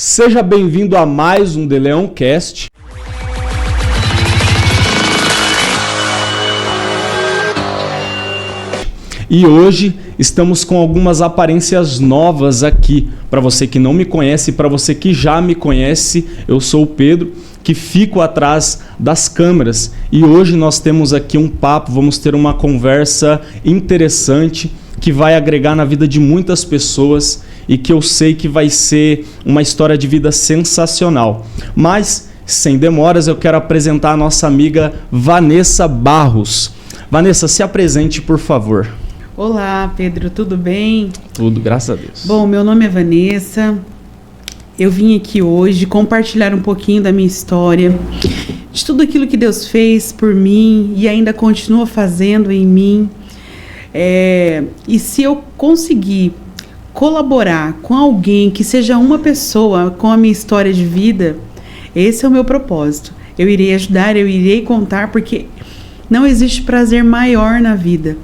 Seja bem-vindo a mais um The Leão Cast. E hoje estamos com algumas aparências novas aqui. Para você que não me conhece, para você que já me conhece, eu sou o Pedro, que fico atrás das câmeras. E hoje nós temos aqui um papo, vamos ter uma conversa interessante que vai agregar na vida de muitas pessoas e que eu sei que vai ser uma história de vida sensacional. Mas, sem demoras, eu quero apresentar a nossa amiga Vanessa Barros. Vanessa, se apresente, por favor. Olá, Pedro, tudo bem? Tudo, graças a Deus. Bom, meu nome é Vanessa. Eu vim aqui hoje compartilhar um pouquinho da minha história, de tudo aquilo que Deus fez por mim e ainda continua fazendo em mim. E se eu conseguir colaborar com alguém que seja uma pessoa com a minha história de vida, esse é o meu propósito. Eu irei ajudar, eu irei contar, porque não existe prazer maior na vida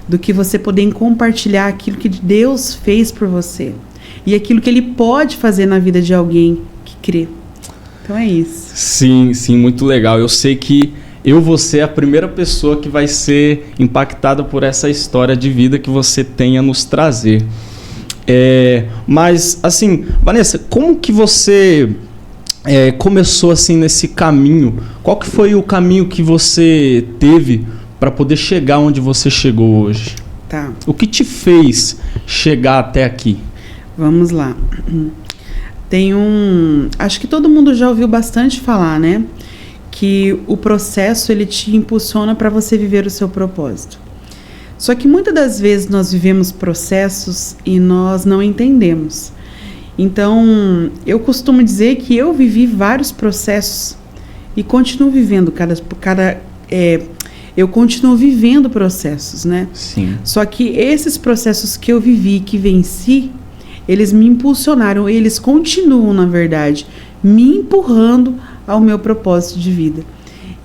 do que você poder compartilhar aquilo que Deus fez por você e aquilo que Ele pode fazer na vida de alguém que crê. Então é isso. Sim, muito legal. Eu sei que eu vou ser a primeira pessoa que vai ser impactada por essa história de vida que você tem a nos trazer. Mas, assim, Vanessa, como que você começou assim nesse caminho? Qual que foi o caminho que você teve para poder chegar onde você chegou hoje? Tá. O que te fez chegar até aqui? Vamos lá. Acho que todo mundo já ouviu bastante falar, né? Que o processo, ele te impulsiona para você viver o seu propósito. Só que muitas das vezes nós vivemos processos e nós não entendemos. Então, eu costumo dizer que eu vivi vários processos e continuo vivendo eu continuo vivendo processos, né? Sim. Só que esses processos que eu vivi, que venci, eles me impulsionaram, eles continuam, na verdade, me empurrando ao meu propósito de vida.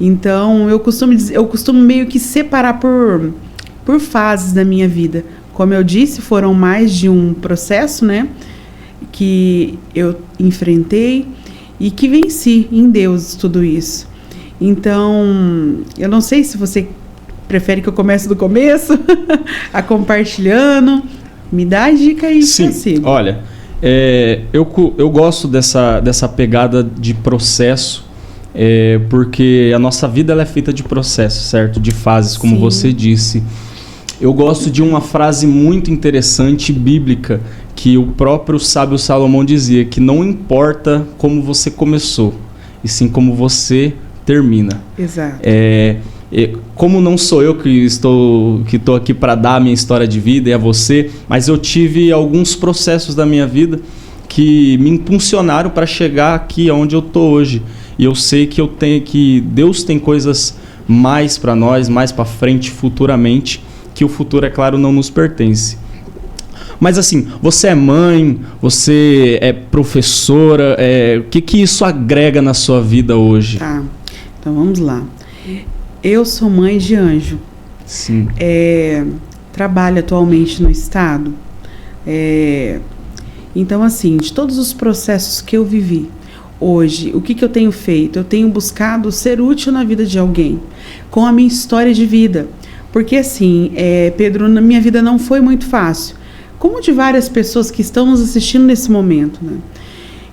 Então, eu costumo meio que separar por fases da minha vida. Como eu disse, foram mais de um processo, né? Que eu enfrentei e que venci em Deus tudo isso. Então, eu não sei se você prefere que eu comece do começo, a compartilhando. Me dá a dica aí. Sim, olha, eu gosto dessa pegada de processo, porque a nossa vida ela é feita de processos, certo? De fases, como Sim. você disse. Eu gosto de uma frase muito interessante, bíblica, que o próprio sábio Salomão dizia, que não importa como você começou, e sim como você termina. Exato. Como não sou eu que estou aqui para dar a minha história de vida, é você, mas eu tive alguns processos da minha vida que me impulsionaram para chegar aqui onde eu estou hoje. E eu sei que Deus tem coisas mais para nós, mais para frente, futuramente, que o futuro, é claro, não nos pertence. Mas assim, você é mãe, você é professora, o que isso agrega na sua vida hoje? Tá, então vamos lá. Eu sou mãe de anjo. Sim. Trabalho atualmente no estado. Então, assim, de todos os processos que eu vivi hoje, o que eu tenho feito? Eu tenho buscado ser útil na vida de alguém, com a minha história de vida. Porque assim, Pedro, na minha vida não foi muito fácil, como de várias pessoas que estão nos assistindo nesse momento, né?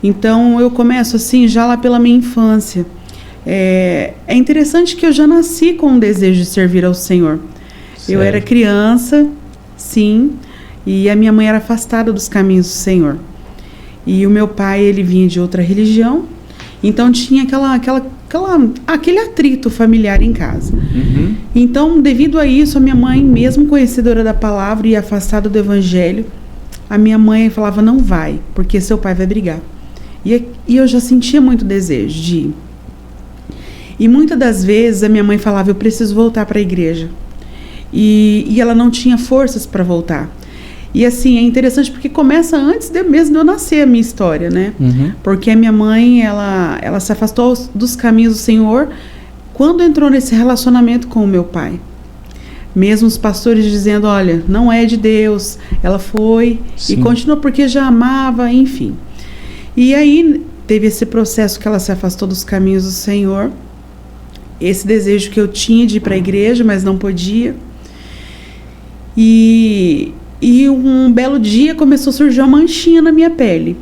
Então, eu começo assim, já lá pela minha infância. É interessante que eu já nasci com um desejo de servir ao Senhor. Sério? Eu era criança, sim, e a minha mãe era afastada dos caminhos do Senhor. E o meu pai, ele vinha de outra religião, então tinha aquele atrito familiar em casa. Uhum. Então, devido a isso, a minha mãe, mesmo conhecedora da palavra e afastada do evangelho, a minha mãe falava, não vai, porque seu pai vai brigar. E eu já sentia muito desejo de ir. E muitas das vezes a minha mãe falava, eu preciso voltar para a igreja. E ela não tinha forças para voltar. E assim, é interessante porque começa antes mesmo de eu nascer a minha história, né? Uhum. Porque a minha mãe, ela se afastou dos caminhos do Senhor quando entrou nesse relacionamento com o meu pai. Mesmo os pastores dizendo, olha, não é de Deus. Ela foi. Sim. E continuou porque já amava, enfim. E aí teve esse processo que ela se afastou dos caminhos do Senhor, esse desejo que eu tinha de ir para a igreja, mas não podia. E um belo dia começou a surgir uma manchinha na minha pele.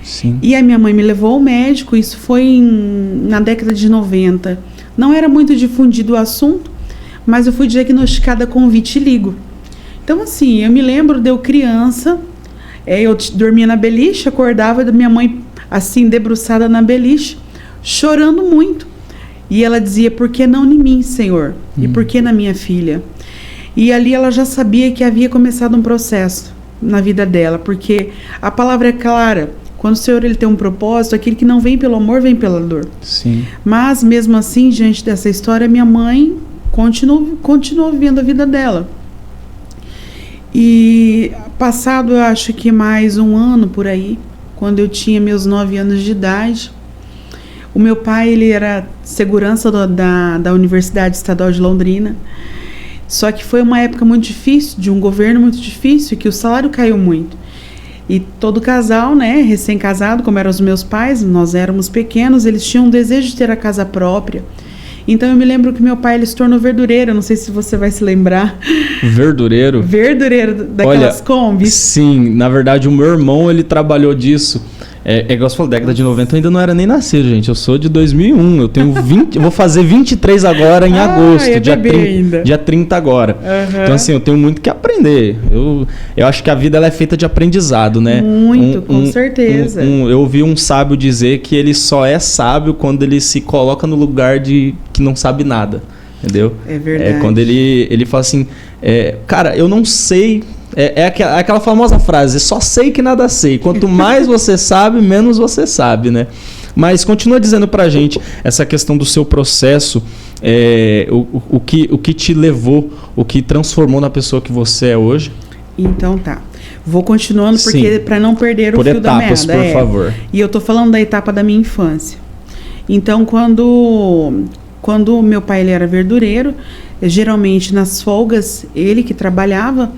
Sim. E a minha mãe me levou ao médico, isso foi na década de 90. Não era muito difundido o assunto, mas eu fui diagnosticada com vitiligo. Então, assim, eu me lembro de eu criança, eu dormia na beliche, acordava da minha mãe, assim, debruçada na beliche, chorando muito. E ela dizia, por que não em mim, Senhor? E por que na minha filha? E ali ela já sabia que havia começado um processo na vida dela, porque a palavra é clara. Quando o Senhor ele tem um propósito, aquele que não vem pelo amor, vem pela dor. Sim. Mas, mesmo assim, diante dessa história, minha mãe continuou vivendo a vida dela. E passado, eu acho que mais um ano por aí, quando eu tinha meus 9 anos de idade, o meu pai ele era segurança da Universidade Estadual de Londrina. Só que foi uma época muito difícil, de um governo muito difícil, que o salário caiu muito. E todo casal, né, recém-casado, como eram os meus pais, nós éramos pequenos, eles tinham um desejo de ter a casa própria. Então eu me lembro que meu pai ele se tornou verdureiro, não sei se você vai se lembrar. Verdureiro? Verdureiro daquelas Kombis. Sim, na verdade o meu irmão ele trabalhou disso. É igual você falou, década de 90 eu ainda não era nem nascido, gente. Eu sou de 2001, eu tenho 20, eu vou fazer 23 agora em agosto, dia 30 agora. Uhum. Então assim, eu tenho muito que aprender. Eu acho que a vida ela é feita de aprendizado, né? Muito, com certeza. Eu ouvi um sábio dizer que ele só é sábio quando ele se coloca no lugar de que não sabe nada, entendeu? É verdade. Quando ele fala assim, cara, eu não sei... É aquela famosa frase, só sei que nada sei. Quanto mais você sabe, menos você sabe, né? Mas continua dizendo pra gente essa questão do seu processo, o que te levou, o que transformou na pessoa que você é hoje. Então tá. Vou continuando porque para não perder o fio da meada. Por favor. E eu tô falando da etapa da minha infância. Então, quando meu pai ele era verdureiro, geralmente nas folgas, ele que trabalhava...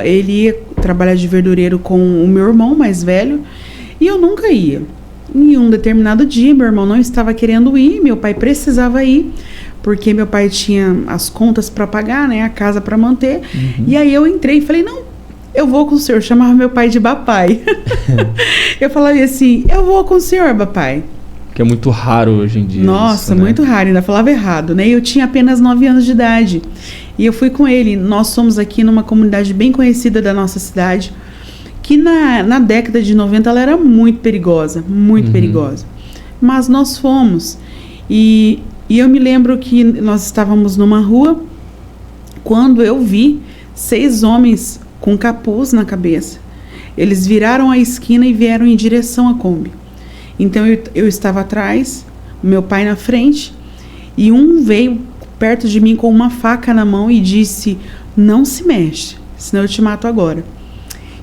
ele ia trabalhar de verdureiro com o meu irmão mais velho e eu nunca ia. Em um determinado dia, meu irmão não estava querendo ir, meu pai precisava ir, porque meu pai tinha as contas para pagar, né, a casa para manter. Uhum. E aí eu entrei e falei, não, eu vou com o senhor. Eu chamava meu pai de papai. Eu falava assim, eu vou com o senhor, papai. Que é muito raro hoje em dia. Nossa, isso, né? muito raro, ainda falava errado, né? Eu tinha apenas 9 anos de idade. E eu fui com ele. Nós somos aqui numa comunidade bem conhecida da nossa cidade, que na década de 90 ela era muito perigosa, muito perigosa. Mas nós fomos. E eu me lembro que nós estávamos numa rua, quando eu vi 6 homens com capuz na cabeça. Eles viraram a esquina e vieram em direção à Kombi. Então eu estava atrás, meu pai na frente, e um veio perto de mim com uma faca na mão e disse, não se mexe, senão eu te mato agora.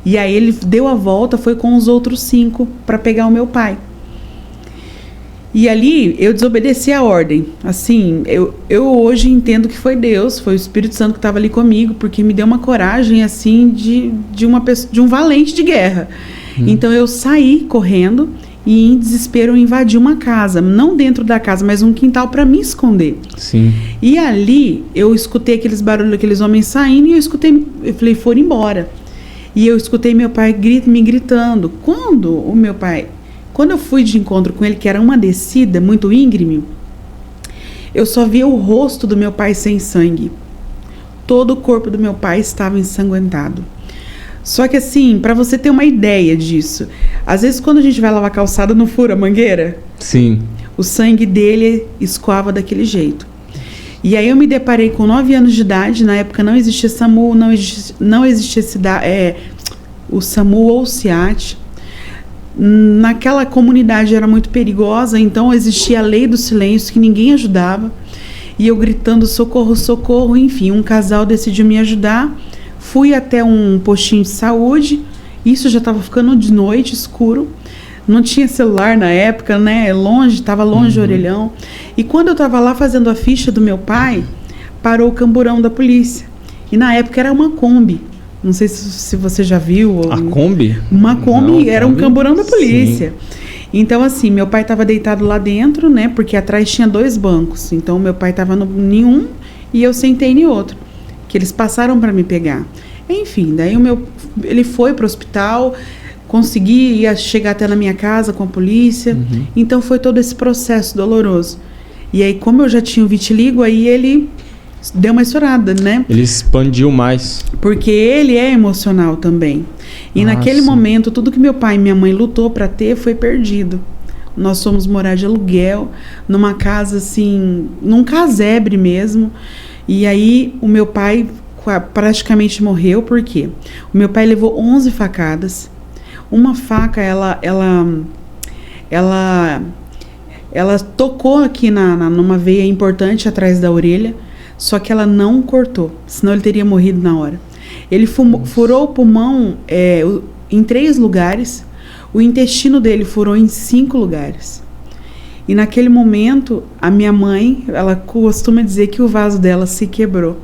E aí ele deu a volta, foi com os outros 5 para pegar o meu pai. E ali eu desobedeci a ordem. Assim, eu hoje entendo que foi Deus, foi o Espírito Santo que estava ali comigo, porque me deu uma coragem assim de um valente de guerra. Então eu saí correndo e em desespero eu invadi uma casa, não dentro da casa, mas um quintal para me esconder. Sim. E ali eu escutei aqueles barulhos, aqueles homens saindo, e eu falei, foram embora. E eu escutei meu pai me gritando. Quando eu fui de encontro com ele, que era uma descida muito íngreme, eu só via o rosto do meu pai sem sangue. Todo o corpo do meu pai estava ensanguentado. Só que assim, para você ter uma ideia disso, às vezes quando a gente vai lavar calçada, não fura a mangueira? Sim. O sangue dele escoava daquele jeito. E aí eu me deparei com 9 anos de idade, na época não existia SAMU, não existia o SAMU ou o SEAT. Naquela comunidade era muito perigosa, então existia a lei do silêncio, que ninguém ajudava. E eu gritando, socorro, socorro, enfim, um casal decidiu me ajudar. Fui até um postinho de saúde, isso já estava ficando de noite, escuro. Não tinha celular na época, né? Estava longe o orelhão. E quando eu estava lá fazendo a ficha do meu pai, parou o camburão da polícia. E na época era uma Kombi, Não sei se você já viu. A Kombi? Uma Kombi, Não, era um camburão da polícia. Sim. Então, assim, meu pai estava deitado lá dentro, né? Porque atrás tinha 2 bancos. Então, meu pai estava em um e eu sentei em outro. Que eles passaram para me pegar. Enfim, daí ele foi para o hospital, ia chegar até na minha casa com a polícia. Uhum. Então, foi todo esse processo doloroso. E aí, como eu já tinha o vitiligo, aí ele deu uma estourada, né? Ele expandiu mais. Porque ele é emocional também. E naquele momento, tudo que meu pai e minha mãe lutou para ter foi perdido. Nós fomos morar de aluguel, numa casa assim, num casebre mesmo. E aí o meu pai praticamente morreu, por quê? O meu pai levou 11 facadas. Uma faca, ela tocou aqui numa veia importante atrás da orelha, só que ela não cortou, senão ele teria morrido na hora. Ele furou o pulmão em 3 lugares, o intestino dele furou em 5 lugares. E naquele momento, a minha mãe, ela costuma dizer que o vaso dela se quebrou.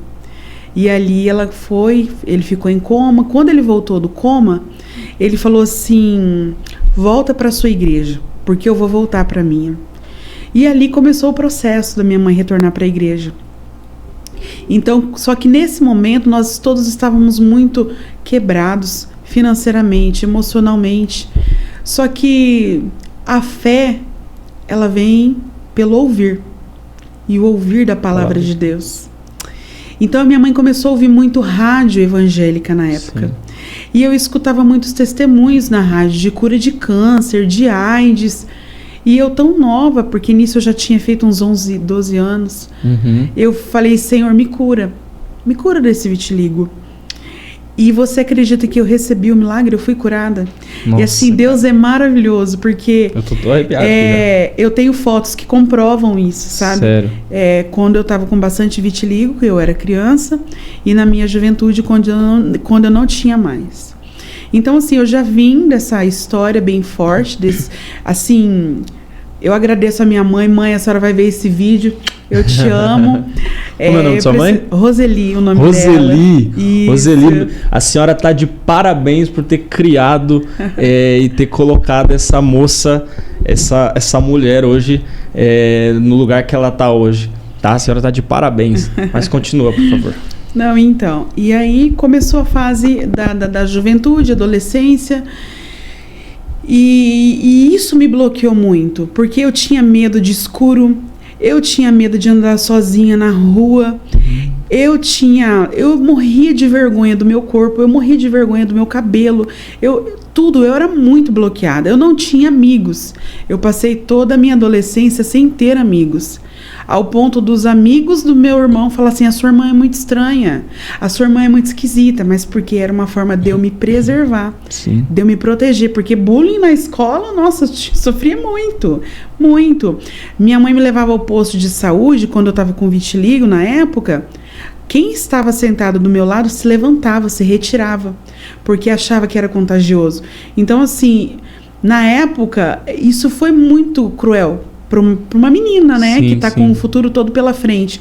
E ali ele ficou em coma. Quando ele voltou do coma, ele falou assim: volta para sua igreja, porque eu vou voltar para a minha. E ali começou o processo da minha mãe retornar para a igreja. Então, só que nesse momento nós todos estávamos muito quebrados financeiramente, emocionalmente. Só que a fé, ela vem pelo ouvir. E o ouvir da palavra de Deus. Então a minha mãe começou a ouvir muito rádio evangélica na época. Sim. E eu escutava muitos testemunhos na rádio de cura de câncer, de AIDS. E eu tão nova, porque nisso eu já tinha feito uns 11, 12 anos. Uhum. Eu falei: Senhor, me cura desse vitiligo. E você acredita que eu recebi o milagre? Eu fui curada. Nossa, e assim, Deus é maravilhoso, porque eu tô arrepiado eu tenho fotos que comprovam isso, sabe? Sério? Quando eu tava com bastante vitiligo, eu era criança, e na minha juventude, quando eu não tinha mais. Então, assim, eu já vim dessa história bem forte, assim, eu agradeço a minha mãe. Mãe, a senhora vai ver esse vídeo, eu te amo. Como é o nome da sua mãe? Roseli, o nome dela. Roseli, a senhora está de parabéns por ter criado e ter colocado essa moça, essa mulher hoje no lugar que ela está hoje. Tá? A senhora está de parabéns, mas continua, por favor. Não, então, e aí começou a fase da juventude, adolescência, e isso me bloqueou muito, porque eu tinha medo de escuro, eu tinha medo de andar sozinha na rua, eu morria de vergonha do meu corpo, eu morria de vergonha do meu cabelo, eu era muito bloqueada, eu não tinha amigos, eu passei toda a minha adolescência sem ter amigos. Ao ponto dos amigos do meu irmão falar assim: a sua irmã é muito estranha, a sua irmã é muito esquisita, mas porque era uma forma de eu me preservar, sim, de eu me proteger, porque bullying na escola, nossa, eu sofria muito, muito. Minha mãe me levava ao posto de saúde quando eu estava com vitiligo na época. Quem estava sentado do meu lado se levantava, se retirava, porque achava que era contagioso. Então, assim, na época, isso foi muito cruel para uma menina, né? Sim, que está com o futuro todo pela frente.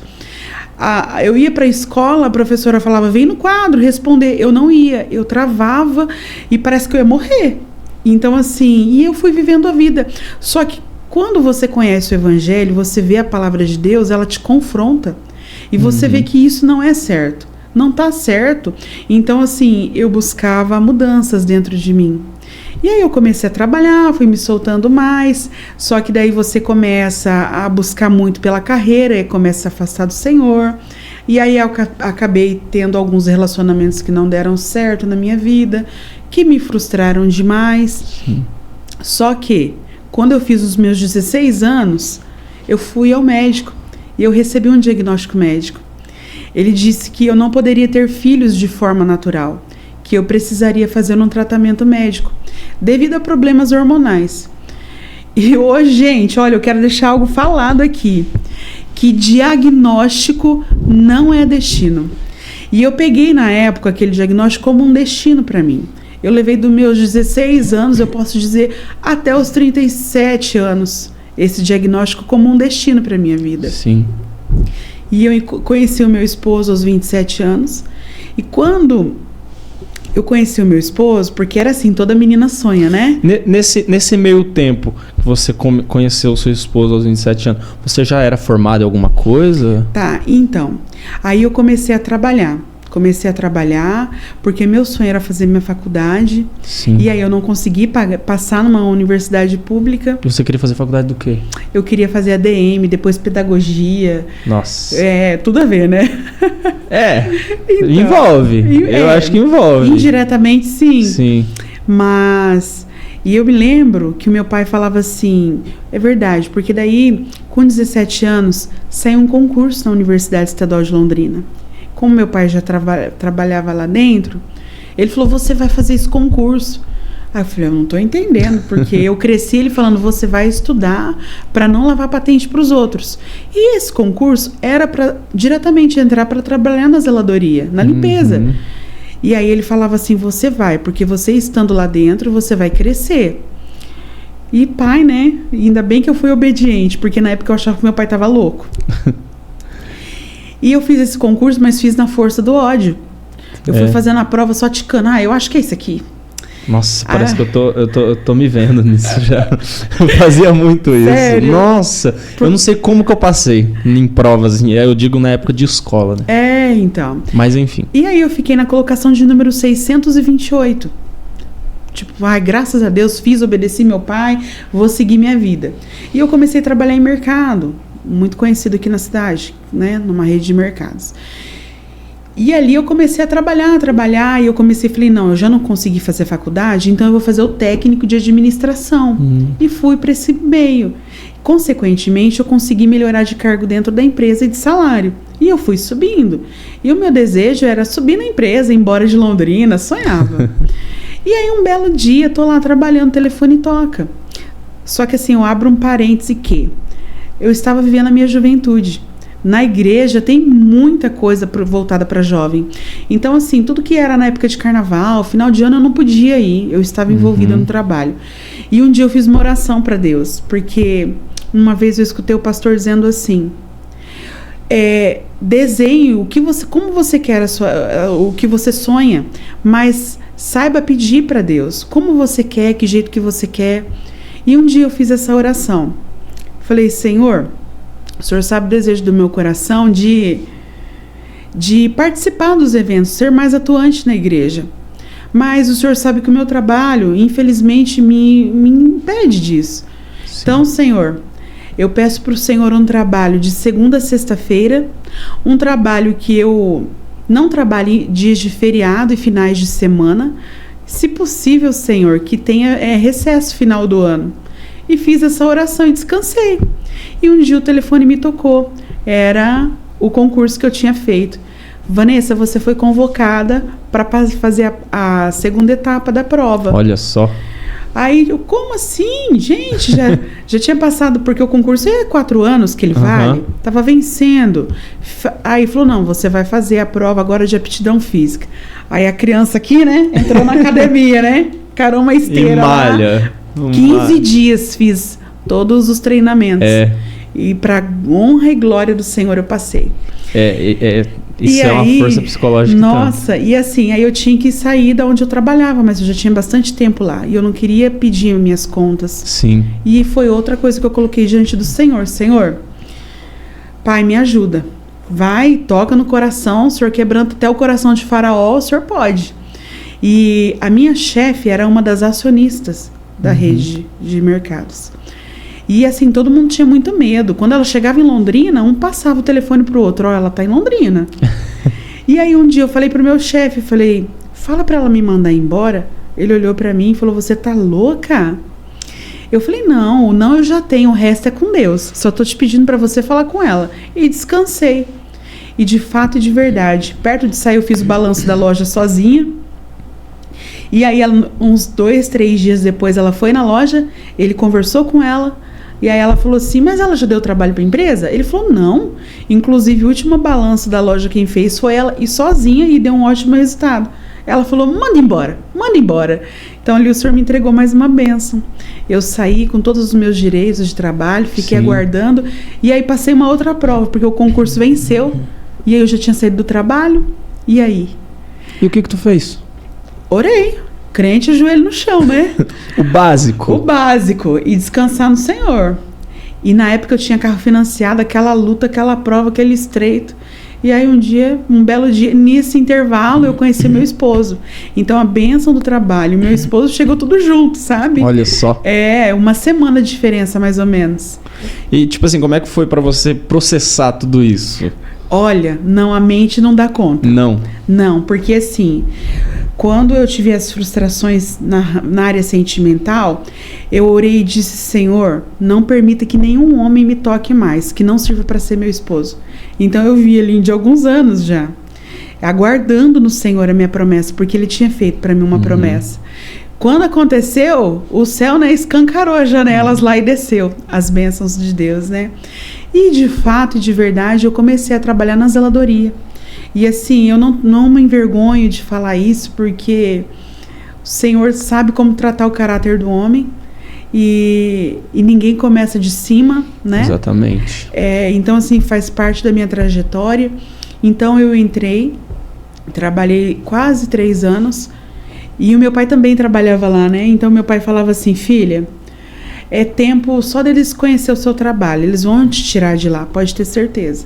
Eu ia para a escola, a professora falava: vem no quadro responder. Eu não ia, eu travava e parece que eu ia morrer. Então, assim, e eu fui vivendo a vida. Só que quando você conhece o evangelho, você vê a palavra de Deus, ela te confronta. E você vê que isso não é certo. Não está certo. Então, assim, eu buscava mudanças dentro de mim. E aí eu comecei a trabalhar, fui me soltando mais, só que daí você começa a buscar muito pela carreira e começa a se afastar do Senhor. E aí eu acabei tendo alguns relacionamentos que não deram certo na minha vida, que me frustraram demais. Sim. Só que, quando eu fiz os meus 16 anos, eu fui ao médico e eu recebi um diagnóstico médico. Ele disse que eu não poderia ter filhos de forma natural, que eu precisaria fazer um tratamento médico, devido a problemas hormonais. E hoje, gente, olha, eu quero deixar algo falado aqui, que diagnóstico não é destino. E eu peguei na época aquele diagnóstico como um destino para mim. Eu levei dos meus 16 anos, eu posso dizer, até os 37 anos, esse diagnóstico como um destino para minha vida. Sim. E eu conheci o meu esposo aos 27 anos, e quando Eu conheci o meu esposo porque era assim, toda menina sonha, né? Nesse meio tempo que você conheceu o seu esposo aos 27 anos, você já era formada em alguma coisa? Tá, então. Aí eu comecei a trabalhar. Porque meu sonho era fazer minha faculdade. Sim. E aí eu não consegui passar numa universidade pública. E você queria fazer faculdade do quê? Eu queria fazer ADM, depois pedagogia. Nossa. Tudo a ver, né? Então, envolve. Eu acho que envolve. Indiretamente, sim. Sim. Mas... E eu me lembro que o meu pai falava assim, é verdade, porque daí, com 17 anos, saiu um concurso na Universidade Estadual de Londrina. Como meu pai já trabalhava lá dentro, ele falou, você vai fazer esse concurso. Aí eu falei, eu não estou entendendo, porque eu cresci ele falando, você vai estudar para não lavar patente para os outros. E esse concurso era para diretamente entrar para trabalhar na zeladoria, na limpeza. Uhum. E aí ele falava assim, você vai, porque você estando lá dentro, você vai crescer. E pai, né? Ainda bem que eu fui obediente, porque na época eu achava que meu pai estava louco. E eu fiz esse concurso, mas fiz na força do ódio. Eu fui fazendo a prova só ticando. Eu acho que é isso aqui. Nossa, parece que eu tô me vendo nisso já. Eu fazia muito isso. Sério? Nossa, eu não sei como que eu passei em provas. Eu digo na época de escola, né? Então. Mas enfim. E aí eu fiquei na colocação de número 628. Tipo, graças a Deus, obedeci meu pai, vou seguir minha vida. E eu comecei a trabalhar em mercado, muito conhecido aqui na cidade, né? Numa rede de mercados. E ali eu comecei a trabalhar, e eu falei, não, eu já não consegui fazer faculdade, então eu vou fazer o técnico de administração. E fui para esse meio. Consequentemente, eu consegui melhorar de cargo dentro da empresa e de salário. E eu fui subindo. E o meu desejo era subir na empresa, ir embora de Londrina, sonhava. E aí um belo dia, tô lá trabalhando, o telefone toca. Só que assim, eu abro um parêntese que eu estava vivendo a minha juventude. Na igreja tem muita coisa voltada para jovem. Então, assim, tudo que era na época de carnaval, final de ano, eu não podia ir. Eu estava envolvida no trabalho. E um dia eu fiz uma oração para Deus, porque uma vez eu escutei o pastor dizendo assim: desenhe como você quer o que você sonha, mas saiba pedir para Deus como você quer, que jeito que você quer. E um dia eu fiz essa oração. Falei, Senhor, o Senhor sabe o desejo do meu coração de participar dos eventos, ser mais atuante na igreja. Mas o Senhor sabe que o meu trabalho, infelizmente, me impede disso. Sim. Então, Senhor, eu peço para o Senhor um trabalho de segunda a sexta-feira, um trabalho que eu não trabalhe dias de feriado e finais de semana. Se possível, Senhor, que tenha recesso final do ano. E fiz essa oração e descansei. E um dia o telefone me tocou. Era o concurso que eu tinha feito. Vanessa, você foi convocada para fazer a segunda etapa da prova. Olha só. Aí, como assim? Gente, já tinha passado, porque o concurso é 4 anos que ele vale. Tava vencendo. Aí falou, não, você vai fazer a prova agora de aptidão física. Aí a criança aqui, né, entrou na academia, né? Carou uma esteira lá. 15 dias fiz todos os treinamentos. E para honra e glória do Senhor eu passei. Isso é uma força psicológica. Nossa, e assim, aí eu tinha que sair da onde eu trabalhava, mas eu já tinha bastante tempo lá. E eu não queria pedir minhas contas. Sim. E foi outra coisa que eu coloquei diante do Senhor. Senhor, Pai, me ajuda. Vai, toca no coração. O Senhor quebranta até o coração de Faraó, o Senhor pode. E a minha chefe era uma das acionistas da rede de mercados. E assim, todo mundo tinha muito medo. Quando ela chegava em Londrina, um passava o telefone pro outro. Ela tá em Londrina. E aí um dia eu falei pro meu chefe, falei, fala pra ela me mandar embora. Ele olhou pra mim e falou, você tá louca? Eu falei, não eu já tenho, o resto é com Deus. Só tô te pedindo pra você falar com ela. E descansei. E de fato e de verdade, perto de sair eu fiz o balanço da loja sozinha. E aí, uns 2, 3 dias depois, ela foi na loja, ele conversou com ela, e aí ela falou assim, mas ela já deu trabalho para a empresa? Ele falou, não. Inclusive, o último balanço da loja quem fez foi ela, e sozinha, e deu um ótimo resultado. Ela falou, manda embora. Então, ali o Senhor me entregou mais uma bênção. Eu saí com todos os meus direitos de trabalho, fiquei aguardando, e aí passei uma outra prova, porque o concurso venceu, e aí eu já tinha saído do trabalho, e aí? E o que tu fez? Orei. Crente, joelho no chão, né? O básico. O básico. E descansar no Senhor. E na época eu tinha carro financiado, aquela luta, aquela prova, aquele estreito. E aí um belo dia, nesse intervalo, eu conheci meu esposo. Então a bênção do trabalho e meu esposo chegou tudo junto, sabe? Olha só. É, uma semana de diferença, mais ou menos. E tipo assim, como é que foi pra você processar tudo isso? Olha, não, a mente não dá conta. Não, porque assim, quando eu tive as frustrações na área sentimental, eu orei e disse: Senhor, não permita que nenhum homem me toque mais, que não sirva para ser meu esposo. Então eu vi ali de alguns anos já, aguardando no Senhor a minha promessa, porque Ele tinha feito para mim uma promessa. Quando aconteceu, o céu, né, escancarou as janelas lá e desceu as bênçãos de Deus, né? E de fato e de verdade eu comecei a trabalhar na zeladoria. E assim, eu não me envergonho de falar isso, porque o Senhor sabe como tratar o caráter do homem. E ninguém começa de cima, né? Exatamente. Então, assim, faz parte da minha trajetória. Então, eu entrei, trabalhei quase 3 anos. E o meu pai também trabalhava lá, né? Então, meu pai falava assim: filha, é tempo só deles conhecer o seu trabalho. Eles vão te tirar de lá, pode ter certeza.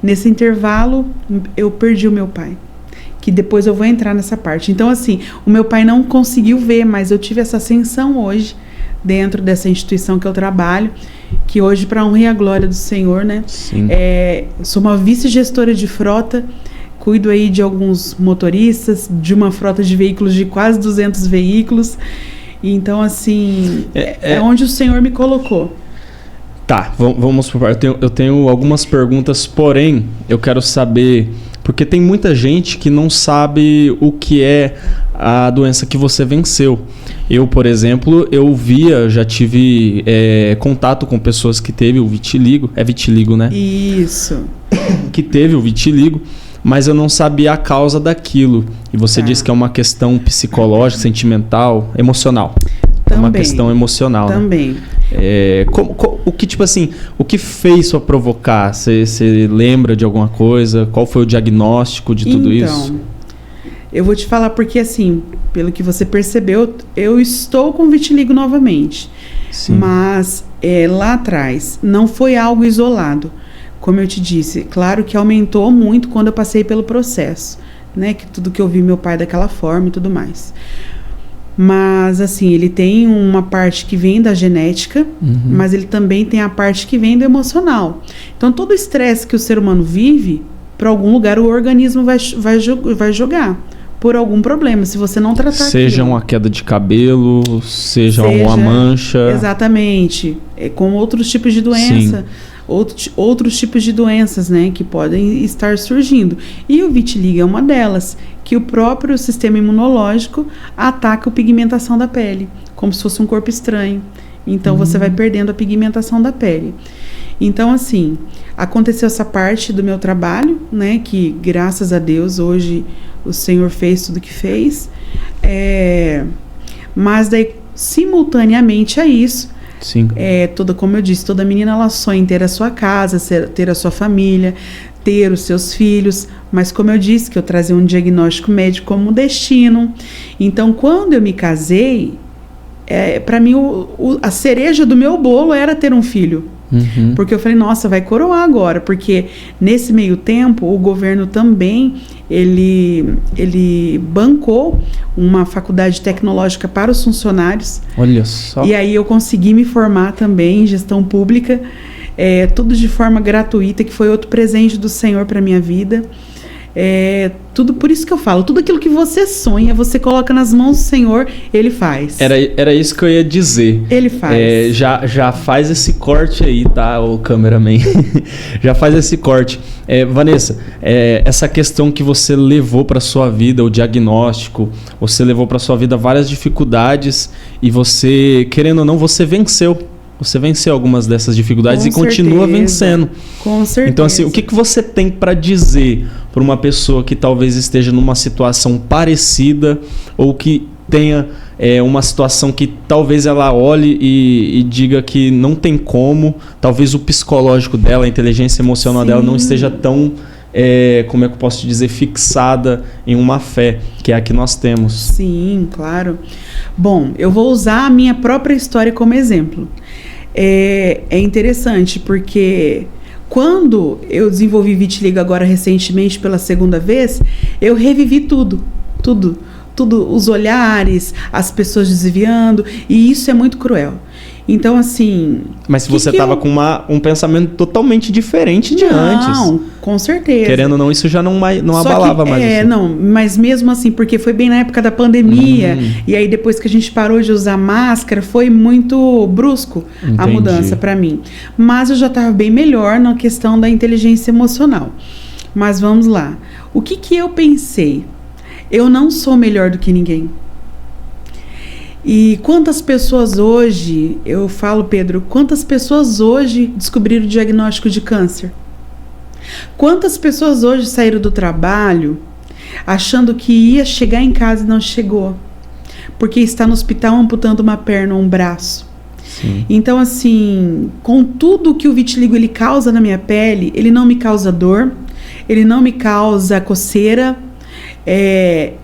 Nesse intervalo, eu perdi o meu pai. Que depois eu vou entrar nessa parte. Então, assim, o meu pai não conseguiu ver, mas eu tive essa ascensão hoje, dentro dessa instituição que eu trabalho, que hoje, para a honra e a glória do Senhor, né? Sim. Sou uma vice-gestora de frota, cuido aí de alguns motoristas, de uma frota de veículos de quase 200 veículos. Então, assim, é onde o Senhor me colocou. Tá, vamos por parte. Eu tenho algumas perguntas, porém, eu quero saber, porque tem muita gente que não sabe o que é a doença que você venceu. Eu, por exemplo, já tive contato com pessoas que teve o vitiligo. É vitiligo, né? Isso. Que teve o vitiligo, mas eu não sabia a causa daquilo. E você disse que é uma questão psicológica, sentimental, emocional. Também. É uma questão emocional. Também. Né? O que, tipo assim, o que fez só provocar? Você lembra de alguma coisa? Qual foi o diagnóstico de tudo isso? Então, eu vou te falar porque, assim, pelo que você percebeu, eu estou com vitiligo novamente. Sim. Mas lá atrás não foi algo isolado. Como eu te disse, claro que aumentou muito quando eu passei pelo processo, né? Que tudo que eu vi meu pai daquela forma e tudo mais. Mas, assim, ele tem uma parte que vem da genética, mas ele também tem a parte que vem do emocional. Então, todo o estresse que o ser humano vive, para algum lugar o organismo vai jogar por algum problema, se você não tratar seja aquilo. uma queda de cabelo, seja uma mancha. Exatamente. Com outros tipos de doença. Sim. Outros tipos de doenças, né, que podem estar surgindo. E o vitiligo é uma delas, que o próprio sistema imunológico ataca a pigmentação da pele, como se fosse um corpo estranho. Então, você vai perdendo a pigmentação da pele. Então, assim, aconteceu essa parte do meu trabalho, né, que graças a Deus hoje o Senhor fez tudo que fez. Mas daí, simultaneamente a isso, Sim. Como eu disse, toda menina ela sonha em ter a sua casa, ter a sua família, ter os seus filhos, mas como eu disse, que eu trazia um diagnóstico médico como destino. Então, quando eu me casei, para mim a cereja do meu bolo era ter um filho. Porque eu falei, nossa, vai coroar agora, porque nesse meio tempo o governo também ele bancou uma faculdade tecnológica para os funcionários. Olha só. E aí eu consegui me formar também em gestão pública, tudo de forma gratuita, que foi outro presente do Senhor para minha vida. Tudo, por isso que eu falo, tudo aquilo que você sonha, você coloca nas mãos do Senhor, Ele faz. Era isso que eu ia dizer. Ele faz. Já faz esse corte aí, tá, o cameraman? Já faz esse corte. Vanessa, essa questão que você levou para sua vida, o diagnóstico, você levou para sua vida várias dificuldades e você, querendo ou não, você venceu. Você venceu algumas dessas dificuldades e continua vencendo. Com certeza. Então, assim, o que você tem para dizer para uma pessoa que talvez esteja numa situação parecida ou que tenha uma situação que talvez ela olhe e diga que não tem como, talvez o psicológico dela, a inteligência emocional dela não esteja tão como é que eu posso te dizer, fixada em uma fé, que é a que nós temos. Sim, claro. Bom, eu vou usar a minha própria história como exemplo. É interessante porque quando eu desenvolvi vitiligo agora recentemente pela segunda vez, eu revivi tudo, os olhares, as pessoas desviando, e isso é muito cruel. Então, assim... Mas se você estava com um pensamento totalmente diferente de antes. Não, com certeza. Querendo ou não, isso já não abalava mais. Não, mas mesmo assim, porque foi bem na época da pandemia, e aí depois que a gente parou de usar máscara, foi muito brusco a mudança para mim. Mas eu já estava bem melhor na questão da inteligência emocional. Mas vamos lá. O que eu pensei? Eu não sou melhor do que ninguém. E quantas pessoas hoje, eu falo, Pedro, quantas pessoas hoje descobriram o diagnóstico de câncer? Quantas pessoas hoje saíram do trabalho achando que ia chegar em casa e não chegou? Porque está no hospital amputando uma perna ou um braço. Sim. Então, assim, com tudo que o vitiligo ele causa na minha pele, ele não me causa dor, ele não me causa coceira.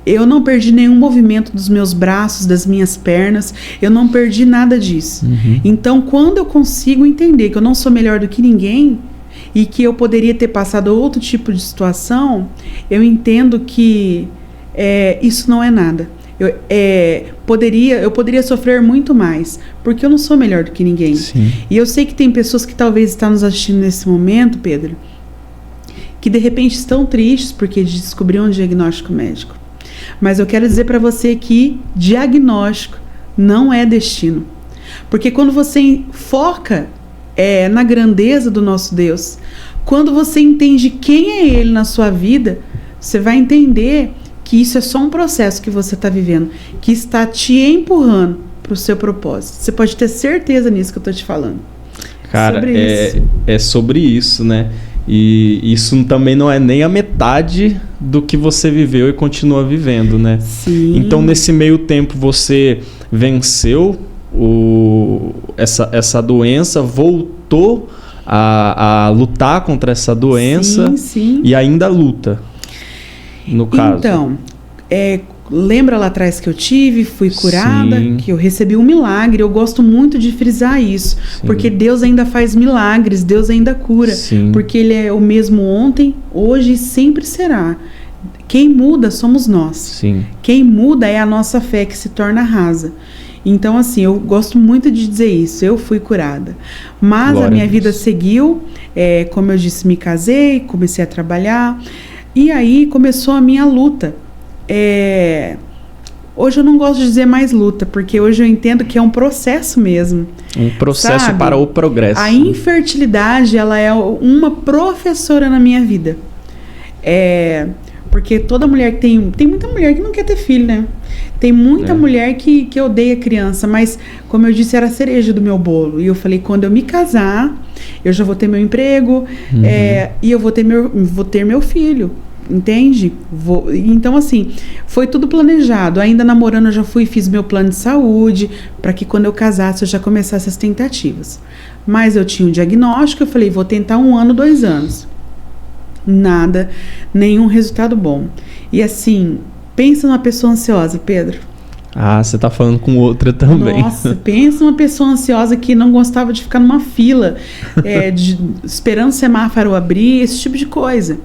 Eu não perdi nenhum movimento dos meus braços, das minhas pernas, eu não perdi nada disso. Então, quando eu consigo entender que eu não sou melhor do que ninguém e que eu poderia ter passado outro tipo de situação, eu entendo que isso não é nada. Eu poderia sofrer muito mais, porque eu não sou melhor do que ninguém. Sim. E eu sei que tem pessoas que talvez estão nos assistindo nesse momento, Pedro, que de repente estão tristes porque descobriram um diagnóstico médico. Mas eu quero dizer para você que diagnóstico não é destino. Porque quando você foca na grandeza do nosso Deus, quando você entende quem é Ele na sua vida, você vai entender que isso é só um processo que você está vivendo, que está te empurrando para o seu propósito. Você pode ter certeza nisso que eu estou te falando. Cara, é sobre isso, né? E isso também não é nem a metade do que você viveu e continua vivendo, né? Sim. Então, nesse meio tempo, você venceu essa doença, voltou a lutar contra essa doença. Sim. E ainda luta, no caso. Então, lembra lá atrás que eu fui curada, Sim. que eu recebi um milagre. Eu gosto muito de frisar isso, Sim. porque Deus ainda faz milagres, Deus ainda cura, Sim. porque Ele é o mesmo ontem, hoje e sempre será. Quem muda somos nós. Sim. Quem muda é a nossa fé que se torna rasa. Então, assim, eu gosto muito de dizer isso, eu fui curada. Mas Glória a minha a vida Deus. seguiu, como eu disse, me casei, comecei a trabalhar, e aí começou a minha luta. Hoje eu não gosto de dizer mais luta, porque hoje eu entendo que é um processo mesmo. Um processo, sabe, para o progresso. A infertilidade, ela é uma professora na minha vida. Porque toda mulher que tem muita mulher que não quer ter filho, né? Tem muita mulher que odeia criança, mas como eu disse, era a cereja do meu bolo. E eu falei, quando eu me casar, eu já vou ter meu emprego, e eu vou ter meu filho. Entende? Então, assim, foi tudo planejado. Ainda namorando, eu já fiz meu plano de saúde, para que quando eu casasse, eu já começasse as tentativas. Mas eu tinha um diagnóstico, eu falei, vou tentar 1 ano, 2 anos. Nada, nenhum resultado bom. E assim, pensa numa pessoa ansiosa, Pedro. Ah, você tá falando com outra também. Nossa, pensa numa pessoa ansiosa que não gostava de ficar numa fila, esperando o semáforo abrir, esse tipo de coisa.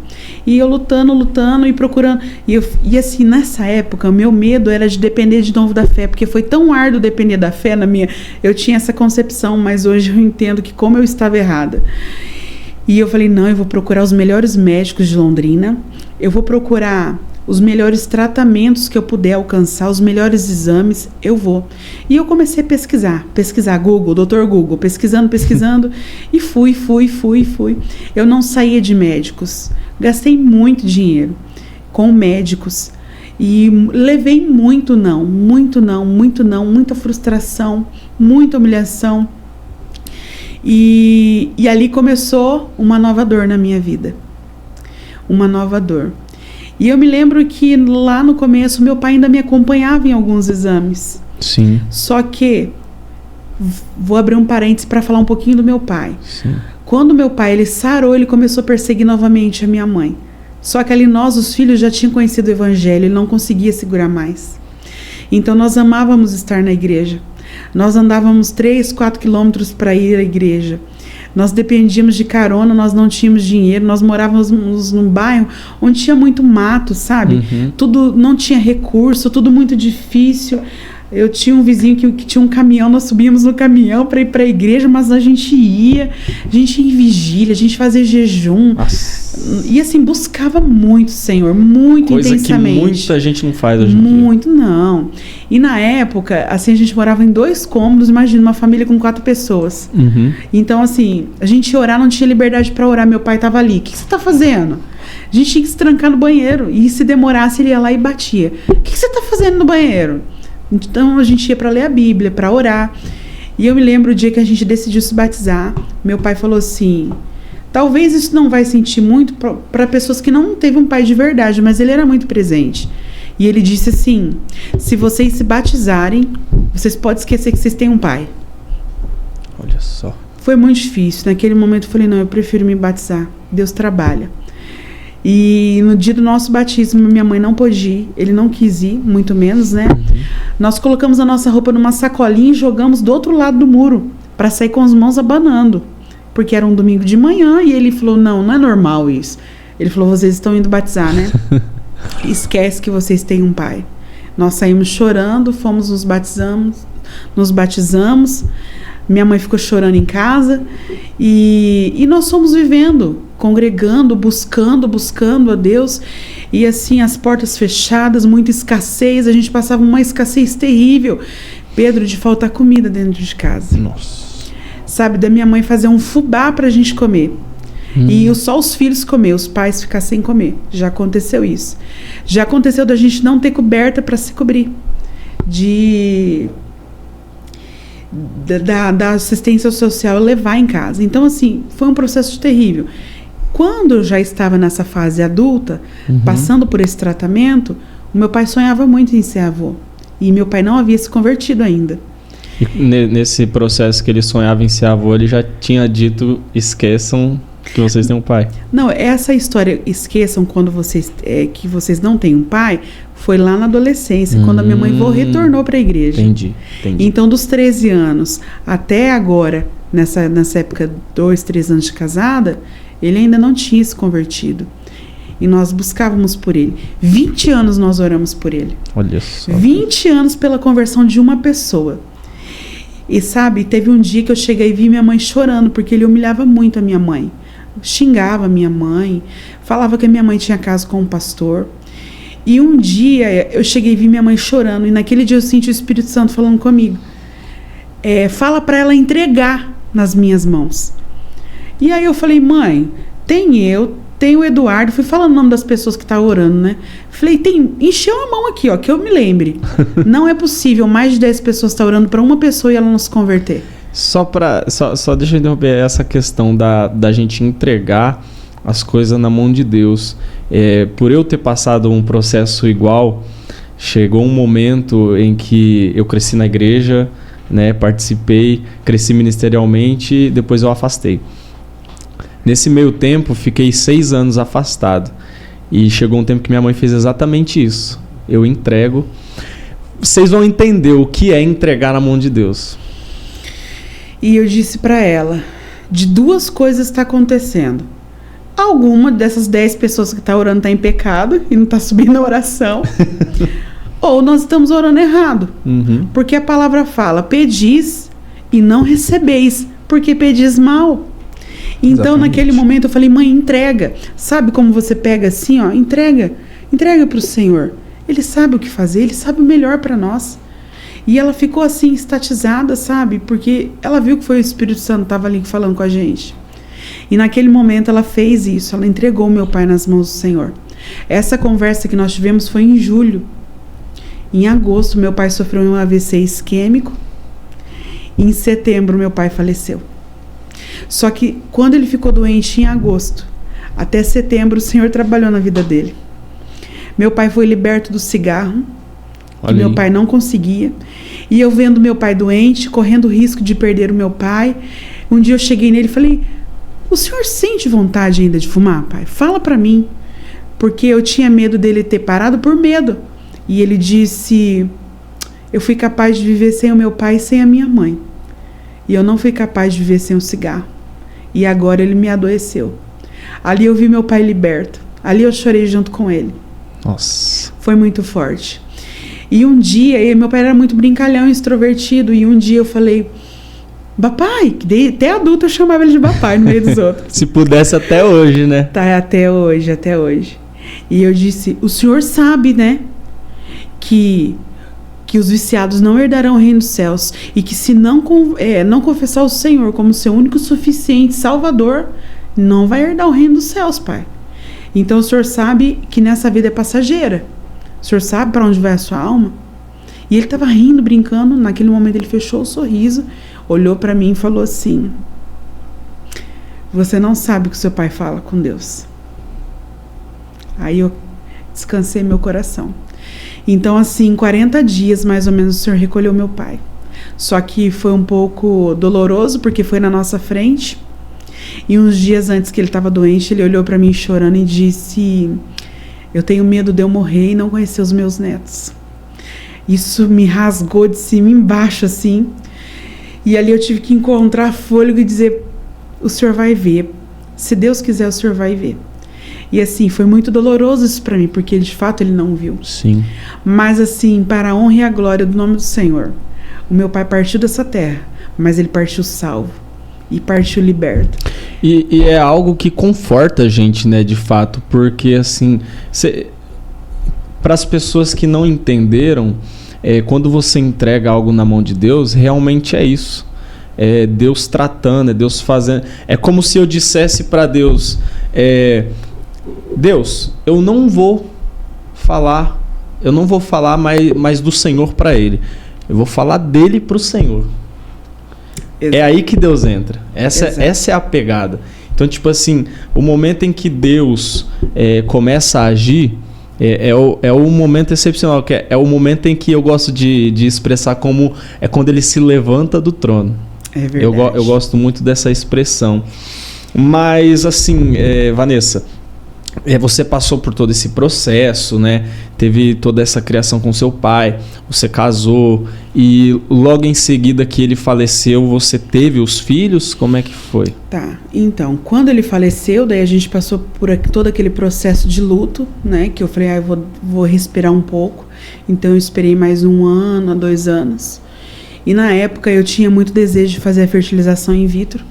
E eu lutando e procurando. E assim, nessa época, o meu medo era de depender de novo da fé, porque foi tão árduo depender da fé na minha... Eu tinha essa concepção, mas hoje eu entendo que como eu estava errada. E eu falei, não, eu vou procurar os melhores médicos de Londrina, eu vou procurar os melhores tratamentos que eu puder alcançar, os melhores exames, eu vou. E eu comecei a pesquisar Google, Dr. Google, pesquisando, e fui. Eu não saía de médicos, gastei muito dinheiro com médicos, e levei muita frustração, muita humilhação, e ali começou uma nova dor na minha vida, uma nova dor. E eu me lembro que lá no começo meu pai ainda me acompanhava em alguns exames. Sim. Só que, vou abrir um parênteses para falar um pouquinho do meu pai. Sim. Quando meu pai ele sarou, ele começou a perseguir novamente a minha mãe. Só que ali nós, os filhos, já tinham conhecido o evangelho, ele não conseguia segurar mais. Então nós amávamos estar na igreja. Nós andávamos 3, 4 quilômetros para ir à igreja. Nós dependíamos de carona, nós não tínhamos dinheiro, nós morávamos num bairro onde tinha muito mato, sabe? Tudo, não tinha recurso, tudo muito difícil. Eu tinha um vizinho que tinha um caminhão, nós subíamos no caminhão para ir para a igreja, mas a gente ia em vigília, a gente fazia jejum. Nossa. E assim, buscava muito, Senhor, muito intensamente. Coisa que muita gente não faz hoje em dia. Muito, não. E na época, assim, a gente morava em 2 cômodos, imagina, uma família com 4 pessoas. Então, assim, a gente ia orar, não tinha liberdade para orar, meu pai estava ali. O que você está fazendo? A gente tinha que se trancar no banheiro, e se demorasse, ele ia lá e batia. O que você está fazendo no banheiro? Então a gente ia para ler a Bíblia, para orar. E eu me lembro o dia que a gente decidiu se batizar. Meu pai falou assim: talvez isso não vai sentir muito para pessoas que não teve um pai de verdade, mas ele era muito presente. E ele disse assim: se vocês se batizarem, vocês podem esquecer que vocês têm um pai. Olha só. Foi muito difícil. Naquele momento eu falei: não, eu prefiro me batizar. Deus trabalha. E no dia do nosso batismo, minha mãe não pôde ir, ele não quis ir, muito menos, né? Nós colocamos a nossa roupa numa sacolinha e jogamos do outro lado do muro, para sair com as mãos abanando, porque era um domingo de manhã, e ele falou: não é normal isso. Ele falou: vocês estão indo batizar, né? Esquece que vocês têm um pai. Nós saímos chorando, fomos nos batizamos. Minha mãe ficou chorando em casa, e nós fomos vivendo, congregando, buscando a Deus, e assim, as portas fechadas, muita escassez, a gente passava uma escassez terrível, Pedro, de faltar comida dentro de casa. Nossa. Sabe, da minha mãe fazer um fubá pra gente comer, e só os filhos comer, os pais ficar sem comer. Já aconteceu isso. Já aconteceu da gente não ter coberta para se cobrir, da assistência social levar em casa. Então, assim, foi um processo terrível. Quando eu já estava nessa fase adulta, passando por esse tratamento, o meu pai sonhava muito em ser avô. E meu pai não havia se convertido ainda. E nesse processo que ele sonhava em ser avô, ele já tinha dito: esqueçam que vocês têm um pai. Não, essa história, esqueçam quando que vocês não têm um pai, foi lá na adolescência, quando a minha mãe retornou para a igreja. Entendi. Então, dos 13 anos até agora, nessa época, 2, 3 anos de casada, ele ainda não tinha se convertido. E nós buscávamos por ele. 20 anos nós oramos por ele. Olha só. 20 anos pela conversão de uma pessoa. E sabe, teve um dia que eu cheguei e vi minha mãe chorando, porque ele humilhava muito a minha mãe. Xingava a minha mãe, falava que a minha mãe tinha caso com um pastor. E um dia eu cheguei e vi minha mãe chorando, e naquele dia eu senti o Espírito Santo falando comigo: fala para ela entregar nas minhas mãos. E aí eu falei: mãe, tem o Eduardo, fui falando o nome das pessoas que estavam orando, né? Falei: encheu a mão aqui, ó, que eu me lembre. Não é possível mais de 10 pessoas estar orando para uma pessoa e ela não se converter. Só deixa eu interromper essa questão da gente entregar as coisas na mão de Deus. Por eu ter passado um processo igual, chegou um momento em que eu cresci na igreja, né, participei, cresci ministerialmente, depois eu afastei. Nesse meio tempo, fiquei 6 anos afastado. E chegou um tempo que minha mãe fez exatamente isso. Eu entrego. Vocês vão entender o que é entregar na mão de Deus. E eu disse para ela: de 2 coisas está acontecendo. Alguma dessas 10 pessoas que está orando está em pecado e não está subindo a oração. Ou nós estamos orando errado. Porque a palavra fala: pedis e não recebeis, porque pedis mal. Então, naquele momento eu falei: mãe, entrega. Sabe como você pega assim, ó? Entrega para o Senhor. Ele sabe o que fazer, Ele sabe o melhor para nós. E ela ficou assim, estatizada, sabe? Porque ela viu que foi o Espírito Santo que estava ali falando com a gente. E naquele momento ela fez isso, ela entregou meu pai nas mãos do Senhor. Essa conversa que nós tivemos foi em julho. Em agosto, meu pai sofreu um AVC isquêmico. E em setembro, meu pai faleceu. Só que quando ele ficou doente em agosto, até setembro, o Senhor trabalhou na vida dele. Meu pai foi liberto do cigarro, que meu pai não conseguia. E eu vendo meu pai doente, correndo o risco de perder o meu pai, um dia eu cheguei nele e falei: o senhor sente vontade ainda de fumar, pai? Fala pra mim. porque eu tinha medo dele ter parado por medo. E ele disse: eu fui capaz de viver sem o meu pai e sem a minha mãe. E eu não fui capaz de viver sem o cigarro. E agora ele me adoeceu. Ali eu vi meu pai liberto. Ali eu chorei junto com ele. Nossa. Foi muito forte. E um dia, meu pai era muito brincalhão, extrovertido. E um dia eu falei: papai, até adulto eu chamava ele de papai no meio dos outros. Se pudesse até hoje, né? Tá, até hoje. E eu disse: o senhor sabe, né? Que os viciados não herdarão o reino dos céus, e que se não confessar o Senhor como seu único suficiente Salvador, não vai herdar o reino dos céus, pai. Então o senhor sabe que nessa vida é passageira. O senhor sabe para onde vai a sua alma? E ele estava rindo, brincando. Naquele momento ele fechou o sorriso, olhou para mim e falou assim: você não sabe que o seu pai fala com Deus. Aí eu descansei meu coração. Então, assim, em 40 dias, mais ou menos, o Senhor recolheu meu pai. Só que foi um pouco doloroso, porque foi na nossa frente. E uns dias antes que ele estava doente, ele olhou para mim chorando e disse: eu tenho medo de eu morrer e não conhecer os meus netos. Isso me rasgou de cima embaixo, assim. E ali eu tive que encontrar fôlego e dizer: o Senhor vai ver. Se Deus quiser, o Senhor vai ver. E assim, foi muito doloroso isso para mim, porque de fato ele não viu. Sim. Mas assim, para a honra e a glória do nome do Senhor, o meu pai partiu dessa terra, mas ele partiu salvo e partiu liberto. E é algo que conforta a gente, né, de fato, porque assim, para as pessoas que não entenderam, quando você entrega algo na mão de Deus, realmente é isso. É Deus tratando, é Deus fazendo. É como se eu dissesse para Deus: Deus, eu não vou falar mais do Senhor para ele. Eu vou falar dele para o Senhor. Exato. É aí que Deus entra. Essa é a pegada. Então, tipo assim, o momento em que Deus começa a agir é o momento excepcional, que é o momento em que eu gosto de expressar como é quando ele se levanta do trono. É verdade. Eu gosto muito dessa expressão. Mas, assim, Vanessa, você passou por todo esse processo, né? Teve toda essa criação com seu pai, você casou e logo em seguida que ele faleceu, você teve os filhos? Como é que foi? Tá, então, quando ele faleceu, daí a gente passou por todo aquele processo de luto, né? Que eu falei: eu vou respirar um pouco. Então eu esperei mais 1 ano a 2 anos. E na época eu tinha muito desejo de fazer a fertilização in vitro.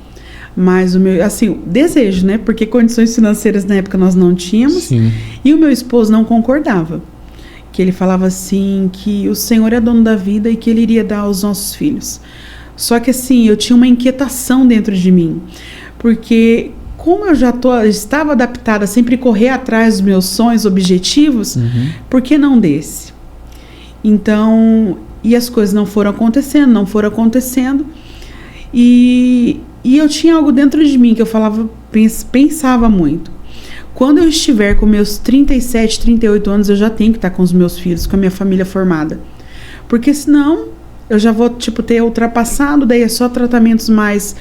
Mas o meu, assim, desejo, né? Porque condições financeiras na época nós não tínhamos. Sim. E o meu esposo não concordava. Que ele falava assim, que o Senhor é dono da vida e que ele iria dar aos nossos filhos. Só que assim, eu tinha uma inquietação dentro de mim. Porque como eu estava adaptada a sempre correr atrás dos meus sonhos, objetivos, por que não desse? Então, e as coisas não foram acontecendo. E eu tinha algo dentro de mim que eu pensava muito. Quando eu estiver com meus 37, 38 anos, eu já tenho que estar com os meus filhos, com a minha família formada. Porque senão eu já vou ter ultrapassado, daí é só tratamentos mais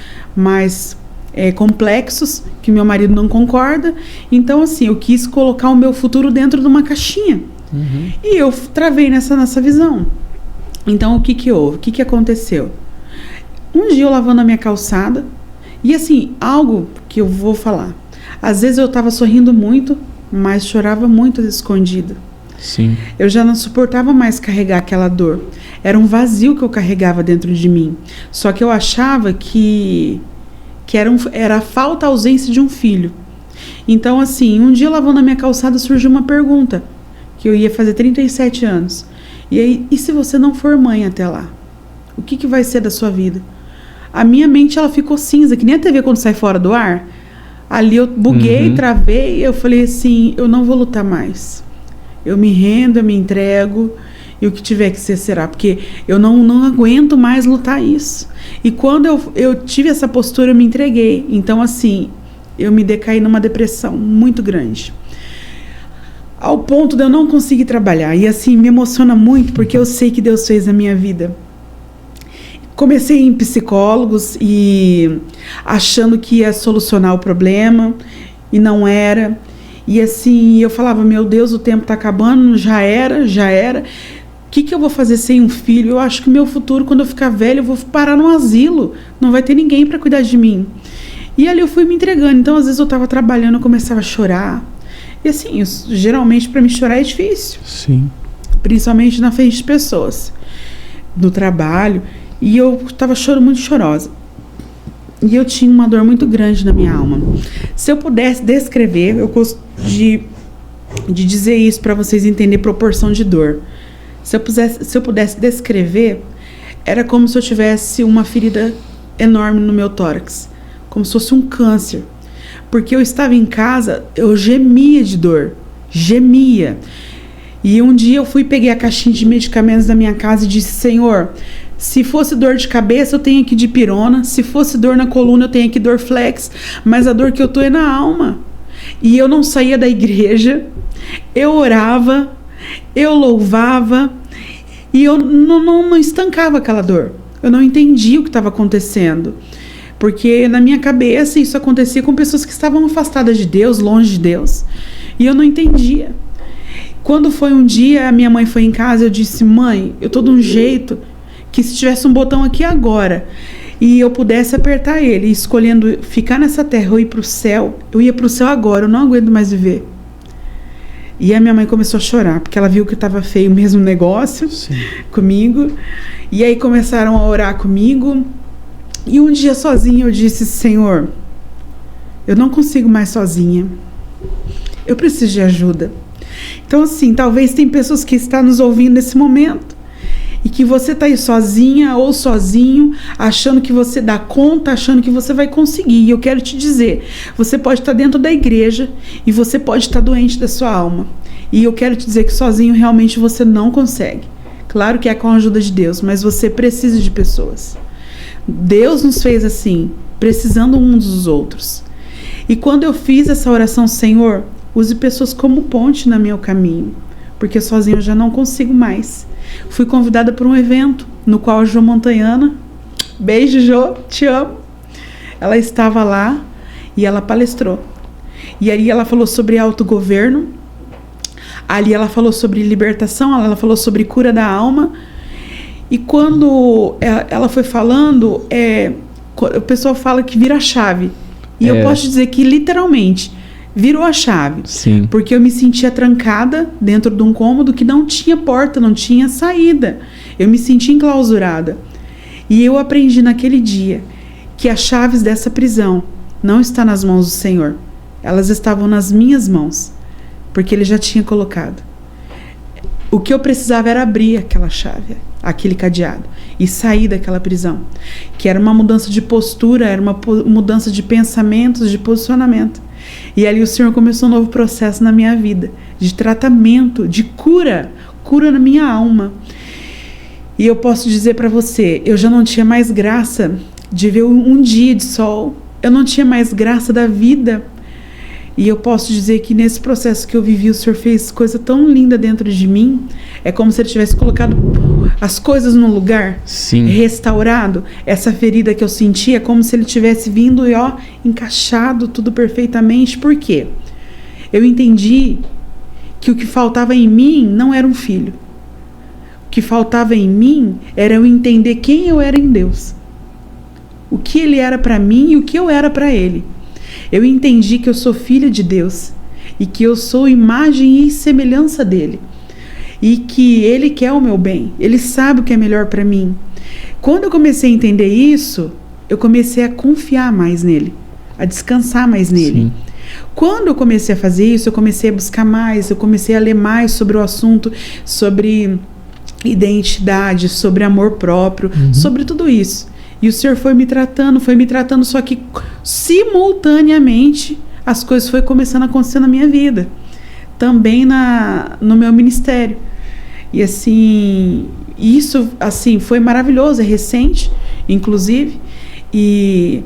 complexos, que meu marido não concorda. Então, assim, eu quis colocar o meu futuro dentro de uma caixinha. E eu travei nessa visão. Então, o que houve? O que aconteceu? Um dia eu lavando a minha calçada, e assim, algo que eu vou falar. Às vezes eu estava sorrindo muito, mas chorava muito escondido. Sim. Eu já não suportava mais carregar aquela dor. Era um vazio que eu carregava dentro de mim. Só que eu achava que era a falta, a ausência de um filho. Então, assim, um dia lavando a minha calçada surgiu uma pergunta, que eu ia fazer 37 anos. E aí, e se você não for mãe até lá? O que vai ser da sua vida? A minha mente, ela ficou cinza, que nem a TV quando sai fora do ar. Ali eu buguei, travei, eu falei assim, eu não vou lutar mais. Eu me rendo, eu me entrego, e o que tiver que ser, será. Porque eu não aguento mais lutar isso. E quando eu tive essa postura, eu me entreguei. Então, assim, eu me decaí numa depressão muito grande. Ao ponto de eu não conseguir trabalhar. E assim, me emociona muito, porque eu sei que Deus fez na minha vida. Comecei em psicólogos e achando que ia solucionar o problema, e não era. E assim, eu falava, meu Deus, o tempo tá acabando, já era. O que eu vou fazer sem um filho? Eu acho que o meu futuro, quando eu ficar velho, eu vou parar num asilo. Não vai ter ninguém para cuidar de mim. E ali eu fui me entregando. Então, às vezes eu tava trabalhando, eu começava a chorar. E assim, geralmente para me chorar é difícil. Sim. Principalmente na frente de pessoas. No trabalho. E eu tava muito chorosa. E eu tinha uma dor muito grande na minha alma. Se eu pudesse descrever, eu gosto de dizer isso para vocês entenderem proporção de dor. Se eu pudesse descrever, era como se eu tivesse uma ferida enorme no meu tórax. Como se fosse um câncer. Porque eu estava em casa, eu gemia de dor. Gemia. E um dia eu peguei a caixinha de medicamentos da minha casa e disse, Senhor, se fosse dor de cabeça, eu tenho aqui dipirona. Se fosse dor na coluna, eu tenho aqui Dorflex. Mas a dor que eu tô é na alma. E eu não saía da igreja. Eu orava. Eu louvava. E eu não estancava aquela dor. Eu não entendia o que estava acontecendo. Porque na minha cabeça isso acontecia com pessoas que estavam afastadas de Deus, longe de Deus. E eu não entendia. Quando foi um dia, a minha mãe foi em casa, eu disse, mãe, eu tô de um jeito que se tivesse um botão aqui agora e eu pudesse apertar ele, escolhendo ficar nessa terra ou ir pro céu, eu ia pro céu agora, eu não aguento mais viver. E a minha mãe começou a chorar, porque ela viu que estava feio o mesmo negócio comigo. E aí começaram a orar comigo. E um dia sozinha eu disse, Senhor, eu não consigo mais sozinha. Eu preciso de ajuda. Então assim, talvez tem pessoas que estão nos ouvindo nesse momento. E que você está aí sozinha ou sozinho, achando que você dá conta, achando que você vai conseguir. E eu quero te dizer, você pode estar dentro da igreja e você pode estar doente da sua alma. E eu quero te dizer que sozinho realmente você não consegue. Claro que é com a ajuda de Deus, mas você precisa de pessoas. Deus nos fez assim, precisando uns dos outros. E quando eu fiz essa oração, Senhor, use pessoas como ponte no meu caminho, porque sozinho eu já não consigo mais. Fui convidada para um evento no qual a Jo Montanhana, beijo Jo, te amo, ela estava lá e ela palestrou. E ali ela falou sobre autogoverno, ali ela falou sobre libertação, ela falou sobre cura da alma. E quando ela foi falando, o pessoal fala que vira a chave. E eu posso dizer que literalmente virou a chave. Sim. Porque eu me sentia trancada dentro de um cômodo que não tinha porta, não tinha saída. Eu me sentia enclausurada. E eu aprendi naquele dia que as chaves dessa prisão não estão nas mãos do Senhor. Elas estavam nas minhas mãos. Porque Ele já tinha colocado. O que eu precisava era abrir aquela chave, aquele cadeado, e sair daquela prisão. Que era uma mudança de postura, era uma mudança de pensamentos, de posicionamento. E ali o Senhor começou um novo processo na minha vida, de tratamento, de cura na minha alma. E eu posso dizer para você, eu já não tinha mais graça de ver um dia de sol, eu não tinha mais graça da vida. E eu posso dizer que nesse processo que eu vivi, o Senhor fez coisa tão linda dentro de mim. É como se Ele tivesse colocado as coisas no lugar. Sim. Restaurado essa ferida que eu senti. É como se Ele tivesse vindo e encaixado tudo perfeitamente. Por quê? Eu entendi que o que faltava em mim não era um filho. O que faltava em mim era eu entender quem eu era em Deus. O que Ele era para mim e o que eu era para Ele. Eu entendi que eu sou filha de Deus e que eu sou imagem e semelhança dEle e que Ele quer o meu bem, Ele sabe o que é melhor para mim. Quando eu comecei a entender isso, eu comecei a confiar mais nele, a descansar mais nele. Sim. Quando eu comecei a fazer isso, eu comecei a buscar mais, eu comecei a ler mais sobre o assunto, sobre identidade, sobre amor próprio, sobre tudo isso. E o Senhor foi me tratando, só que simultaneamente as coisas foram começando a acontecer na minha vida. Também no meu ministério. E assim, isso assim, foi maravilhoso, é recente, inclusive. E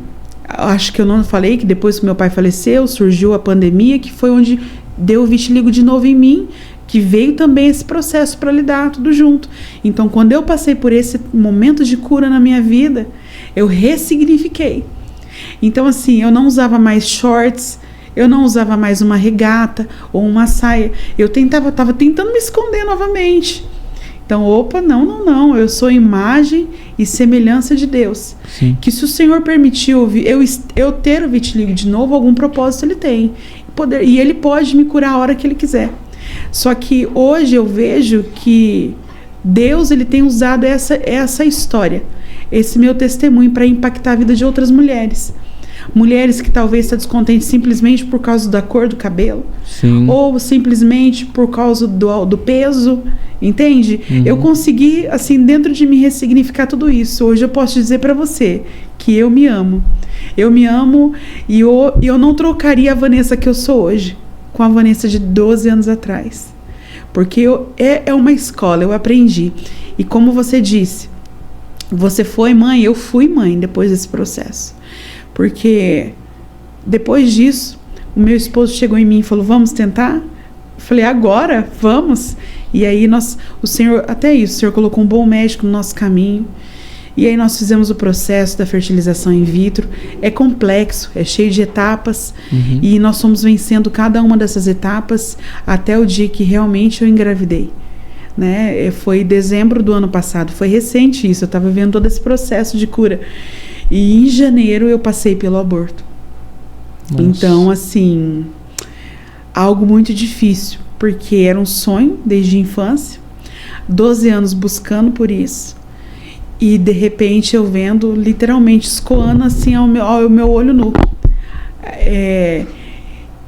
acho que eu não falei que depois que meu pai faleceu, surgiu a pandemia, que foi onde deu o vitiligo de novo em mim, que veio também esse processo para lidar tudo junto. Então, quando eu passei por esse momento de cura na minha vida, eu ressignifiquei. Então, assim, eu não usava mais shorts, Eu não usava mais uma regata ou uma saia. Eu estava tentando me esconder novamente. Então, não. Eu sou imagem e semelhança de Deus. Sim. Que se o Senhor permitiu eu ter o vitiligo de novo, algum propósito Ele tem. E Ele pode me curar a hora que Ele quiser. Só que hoje eu vejo que Deus Ele tem usado essa história, esse meu testemunho, para impactar a vida de outras mulheres. Mulheres que talvez estão descontentes simplesmente por causa da cor do cabelo. Sim. Ou simplesmente por causa do peso, entende? Eu consegui, assim, dentro de mim ressignificar tudo isso. Hoje eu posso dizer para você que eu me amo. Eu me amo e eu não trocaria a Vanessa que eu sou hoje com a Vanessa de 12 anos atrás. Porque é uma escola, eu aprendi. E como você disse, você foi mãe, eu fui mãe depois desse processo. Porque depois disso, o meu esposo chegou em mim e falou, vamos tentar? Eu falei, agora? Vamos? E aí o Senhor colocou um bom médico no nosso caminho. E aí nós fizemos o processo da fertilização in vitro. É complexo, é cheio de etapas. E nós fomos vencendo cada uma dessas etapas até o dia que realmente eu engravidei. Né? Foi dezembro do ano passado, foi recente isso, eu estava vendo todo esse processo de cura. E em janeiro eu passei pelo aborto. Nossa. Então, assim, algo muito difícil, porque era um sonho desde a infância, 12 anos buscando por isso, e de repente eu vendo literalmente escoando assim ao meu olho nu.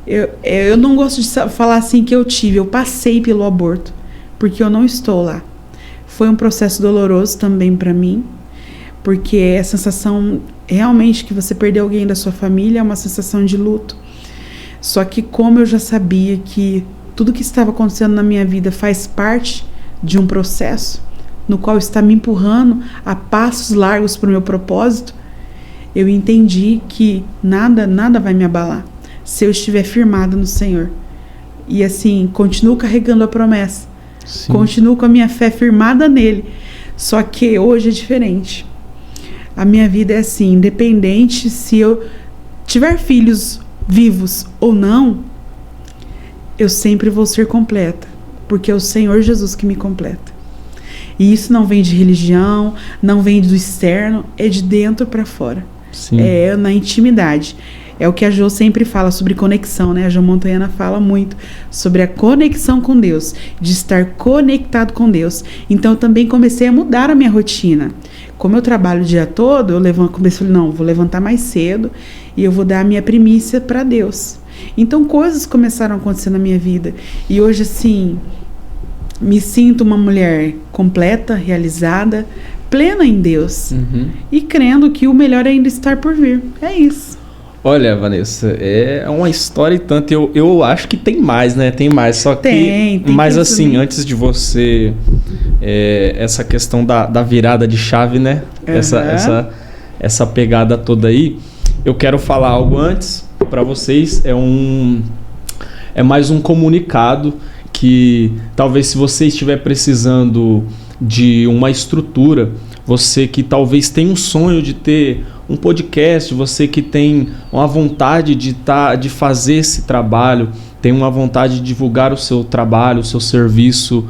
Eu não gosto de falar assim que eu passei pelo aborto, porque eu não estou lá. Foi um processo doloroso também para mim, porque a sensação realmente que você perdeu alguém da sua família é uma sensação de luto. Só que como eu já sabia que tudo que estava acontecendo na minha vida faz parte de um processo no qual está me empurrando a passos largos para o meu propósito, eu entendi que nada vai me abalar se eu estiver firmada no Senhor. E assim, continuo carregando a promessa. Sim. Continuo com a minha fé firmada nele. Só que hoje é diferente. A minha vida é assim, independente se eu tiver filhos vivos ou não, eu sempre vou ser completa, porque é o Senhor Jesus que me completa. E isso não vem de religião, não vem do externo, é de dentro para fora. Sim. É na intimidade. É o que a Jo sempre fala sobre conexão, né? A Jo Montanhana fala muito sobre a conexão com Deus, de estar conectado com Deus. Então eu também comecei a mudar a minha rotina. Como eu trabalho o dia todo, comecei a falar, não, vou levantar mais cedo e eu vou dar a minha primícia para Deus. Então coisas começaram a acontecer na minha vida. E hoje, assim, me sinto uma mulher completa, realizada, plena em Deus. E crendo que o melhor ainda está por vir. É isso. Olha, Vanessa, é uma história e tanto. Eu acho que tem mais, né? Tem mais, só que... Tem mas assim, antes de você... essa questão da virada de chave, né? Essa pegada toda aí. Eu quero falar algo antes para vocês. É mais um comunicado que talvez se você estiver precisando de uma estrutura, você que talvez tenha um sonho de ter um podcast, você que tem uma vontade de fazer esse trabalho, tem uma vontade de divulgar o seu trabalho, o seu serviço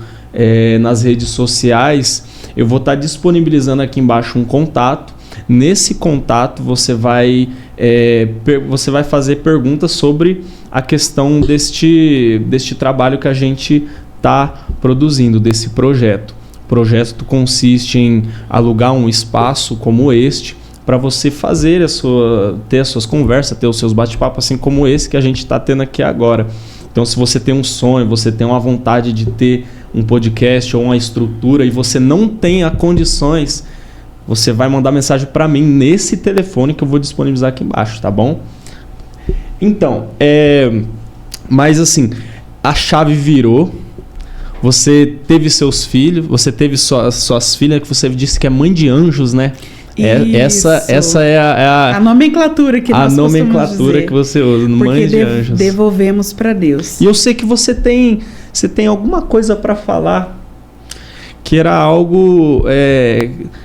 nas redes sociais, eu vou estar disponibilizando aqui embaixo um contato. Nesse contato você vai fazer perguntas sobre a questão deste trabalho que a gente está produzindo, desse projeto. O projeto consiste em alugar um espaço como este para você fazer ter as suas conversas, ter os seus bate-papos, assim como esse que a gente está tendo aqui agora. Então, se você tem um sonho, você tem uma vontade de ter um podcast ou uma estrutura e você não tem as condições, você vai mandar mensagem para mim nesse telefone que eu vou disponibilizar aqui embaixo, tá bom? Então, mas assim, a chave virou, você teve seus filhos, você teve suas filhas, que você disse que é mãe de anjos, né? Essa é a nomenclatura que nós dizer, que você usa, mãe de anjos. Devolvemos para Deus. E eu sei que você tem alguma coisa para falar, que era algo...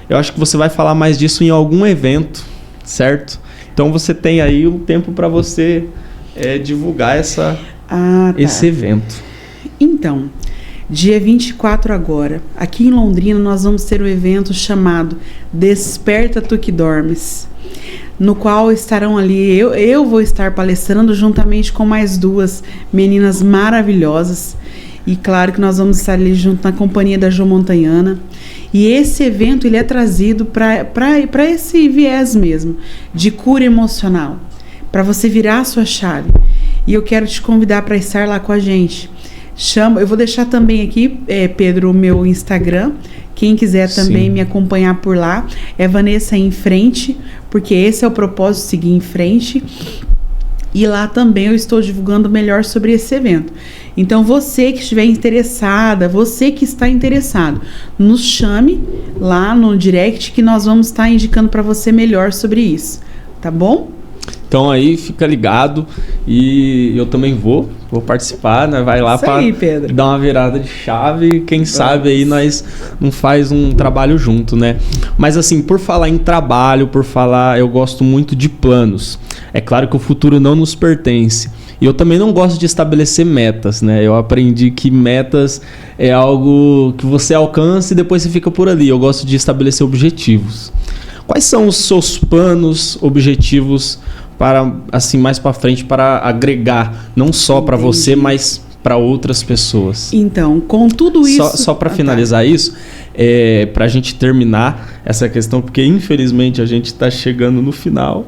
eu acho que você vai falar mais disso em algum evento, certo? Então você tem aí um tempo para você divulgar tá. esse evento. Então, dia 24 agora, aqui em Londrina, nós vamos ter um evento chamado Desperta Tu Que Dormes, no qual estarão ali, eu vou estar palestrando juntamente com mais 2 meninas maravilhosas. E claro que nós vamos estar ali junto na companhia da Jo Montanhana. E esse evento ele é trazido para esse viés mesmo, de cura emocional, para você virar a sua chave. E eu quero te convidar para estar lá com a gente. Eu vou deixar também aqui, Pedro, o meu Instagram. Quem quiser também me acompanhar por lá, é Vanessa em Frente, porque esse é o propósito, seguir em frente. E lá também eu estou divulgando melhor sobre esse evento. Então, você que estiver interessada, você que está interessado, nos chame lá no direct que nós vamos estar indicando para você melhor sobre isso. Tá bom? Então aí fica ligado e eu também vou participar, né? Vai lá para dar uma virada de chave, quem sabe aí nós não faz um trabalho junto, né? Mas assim, por falar em trabalho, eu gosto muito de planos. É claro que o futuro não nos pertence. E eu também não gosto de estabelecer metas, né? Eu aprendi que metas é algo que você alcança e depois você fica por ali. Eu gosto de estabelecer objetivos. Quais são os seus planos, objetivos para, assim, mais para frente, para agregar, não só para você, mas para outras pessoas? Então, com tudo isso... Só para finalizar isso, para a gente terminar essa questão, porque infelizmente a gente está chegando no final.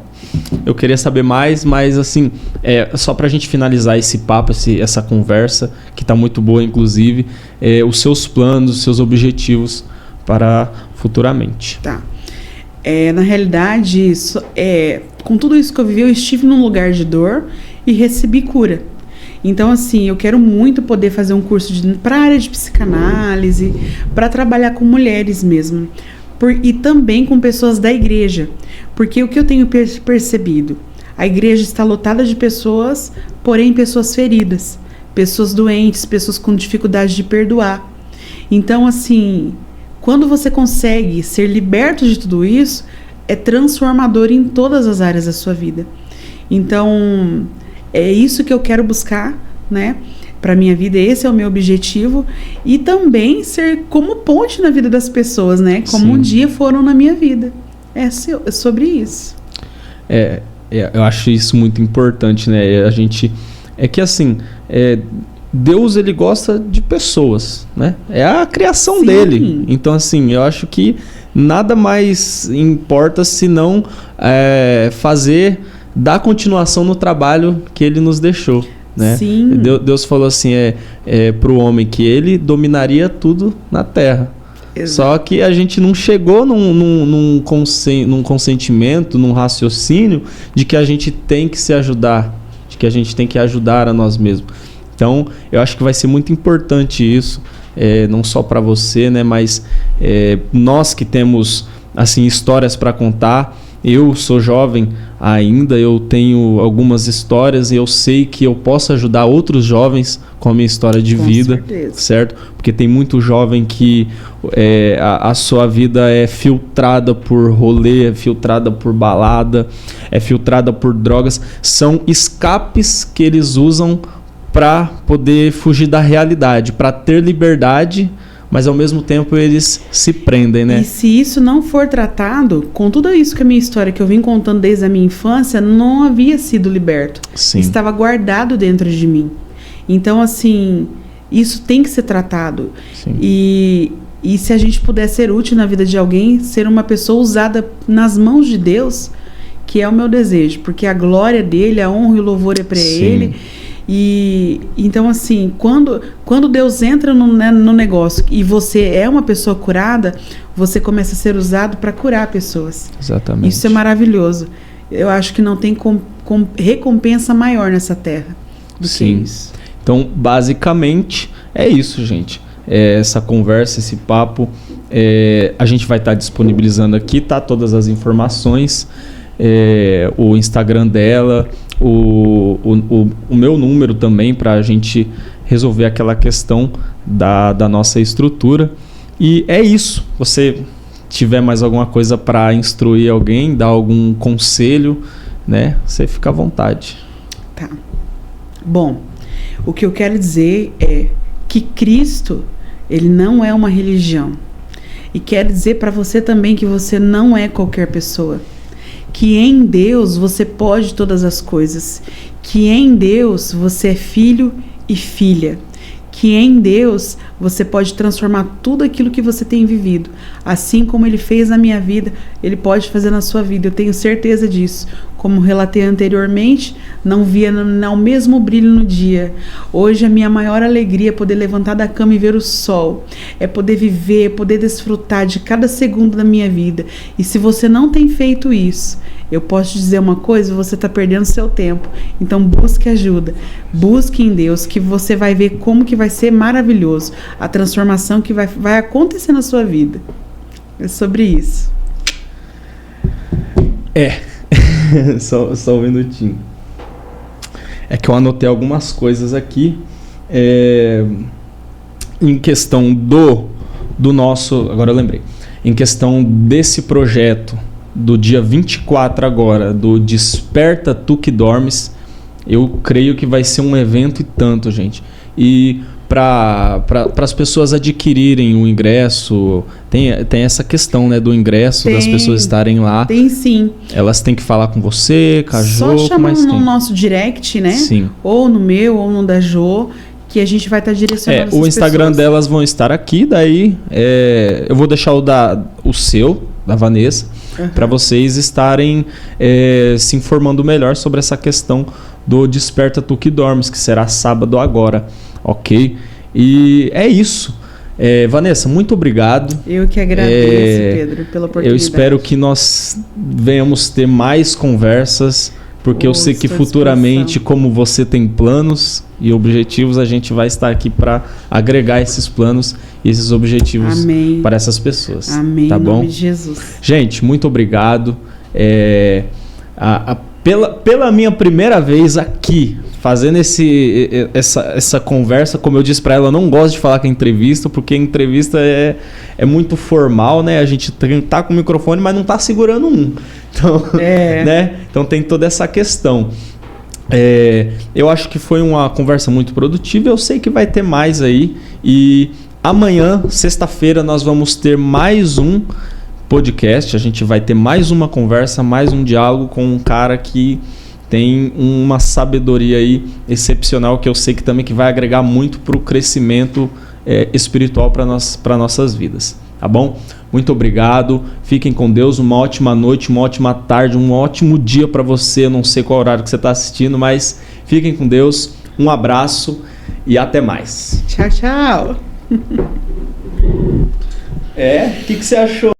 Eu queria saber mais, mas assim, só para a gente finalizar esse papo, essa conversa, que está muito boa, inclusive, os seus planos, os seus objetivos para futuramente. Tá. Na realidade, com tudo isso que eu vivi, eu estive num lugar de dor e recebi cura. Então, assim, eu quero muito poder fazer um curso para a área de psicanálise, para trabalhar com mulheres mesmo. E também com pessoas da igreja. Porque o que eu tenho percebido? A igreja está lotada de pessoas, porém pessoas feridas. Pessoas doentes, pessoas com dificuldade de perdoar. Então, assim... Quando você consegue ser liberto de tudo isso, é transformador em todas as áreas da sua vida. Então, é isso que eu quero buscar, né, para minha vida. Esse é o meu objetivo. E também ser como ponte na vida das pessoas, né? Como um dia foram na minha vida. É sobre isso. Eu acho isso muito importante, né? Deus, ele gosta de pessoas, né? É a criação dele. Então, assim, eu acho que nada mais importa senão dar continuação no trabalho que ele nos deixou, né? Sim. Deus falou assim, para o homem que ele dominaria tudo na terra. Exato. Só que a gente não chegou num consentimento, num raciocínio de que a gente tem que se ajudar, de que a gente tem que ajudar a nós mesmos. Então, eu acho que vai ser muito importante isso, não só para você, né, mas nós que temos assim, histórias para contar. Eu sou jovem ainda, eu tenho algumas histórias e eu sei que eu posso ajudar outros jovens com a minha história de vida, certo? Porque tem muito jovem que a sua vida é filtrada por rolê, é filtrada por balada, é filtrada por drogas. São escapes que eles usam para poder fugir da realidade, para ter liberdade, mas ao mesmo tempo eles se prendem, né? E se isso não for tratado, com tudo isso que a minha história, que eu vim contando desde a minha infância, não havia sido liberto. Sim. Estava guardado dentro de mim. Então, assim, isso tem que ser tratado. Sim. E se a gente puder ser útil na vida de alguém, ser uma pessoa usada nas mãos de Deus, que é o meu desejo, porque a glória dele, a honra e o louvor é para ele. E então, assim, quando Deus entra no negócio e você é uma pessoa curada, você começa a ser usado para curar pessoas. Exatamente. Isso é maravilhoso. Eu acho que não tem recompensa maior nessa terra do que isso. Então, basicamente, é isso, gente. Essa conversa, esse papo, a gente vai estar disponibilizando aqui, tá? Todas as informações, o Instagram dela, o meu número também, para a gente resolver aquela questão da nossa estrutura. E é isso. Você tiver mais alguma coisa para instruir alguém, dar algum conselho, né? Você fica à vontade. Tá. Bom, o que eu quero dizer é que Cristo, ele não é uma religião. E quero dizer para você também que você não é qualquer pessoa. Que em Deus você pode todas as coisas. Que em Deus você é filho e filha. Que em Deus você pode transformar tudo aquilo que você tem vivido. Assim como Ele fez na minha vida, Ele pode fazer na sua vida. Eu tenho certeza disso. Como relatei anteriormente, não via o mesmo brilho no dia. Hoje a minha maior alegria é poder levantar da cama e ver o sol. É poder viver, poder desfrutar de cada segundo da minha vida. E se você não tem feito isso, eu posso te dizer uma coisa, você está perdendo seu tempo. Então busque ajuda. Busque em Deus, que você vai ver como que vai ser maravilhoso. A transformação que vai acontecer na sua vida. É sobre isso. Só um minutinho. É que eu anotei algumas coisas aqui. Em questão do nosso... Agora eu lembrei. Em questão desse projeto do dia 24 agora, do Desperta Tu Que Dormes, eu creio que vai ser um evento e tanto, gente. E para as pessoas adquirirem o ingresso, tem essa questão, né, do ingresso, das pessoas estarem lá. Tem sim. Elas têm que falar com você, com a Jo, só chamar no nosso direct, né? Sim. Ou no meu, ou no da Jo, que a gente vai estar direcionando essas o Instagram pessoas. delas vão estar aqui, daí eu vou deixar o seu, da Vanessa, para vocês estarem se informando melhor sobre essa questão do Desperta Tu Que Dormes, que será sábado agora, ok? E é isso. Vanessa, muito obrigado. Eu que agradeço, Pedro, pela oportunidade. Eu espero que nós venhamos ter mais conversas, porque eu sei que futuramente, como você tem planos e objetivos, a gente vai estar aqui para agregar esses planos e esses objetivos para essas pessoas. Amém. Tá bom? Em nome de Jesus. Gente, muito obrigado. Pela minha primeira vez aqui, fazendo essa conversa, como eu disse para ela, eu não gosto de falar com a entrevista, porque a entrevista é muito formal, né? A gente tá com o microfone, mas não tá segurando um. Então, né? Então tem toda essa questão. Eu acho que foi uma conversa muito produtiva. Eu sei que vai ter mais aí. E amanhã, sexta-feira, nós vamos ter mais um podcast. A gente vai ter mais uma conversa, mais um diálogo com um cara que tem uma sabedoria aí excepcional, que eu sei que também que vai agregar muito para o crescimento espiritual para nossas vidas. Tá bom? Muito obrigado. Fiquem com Deus. Uma ótima noite, uma ótima tarde, um ótimo dia para você. Eu não sei qual horário que você está assistindo, mas fiquem com Deus. Um abraço e até mais. Tchau, tchau. O que você achou?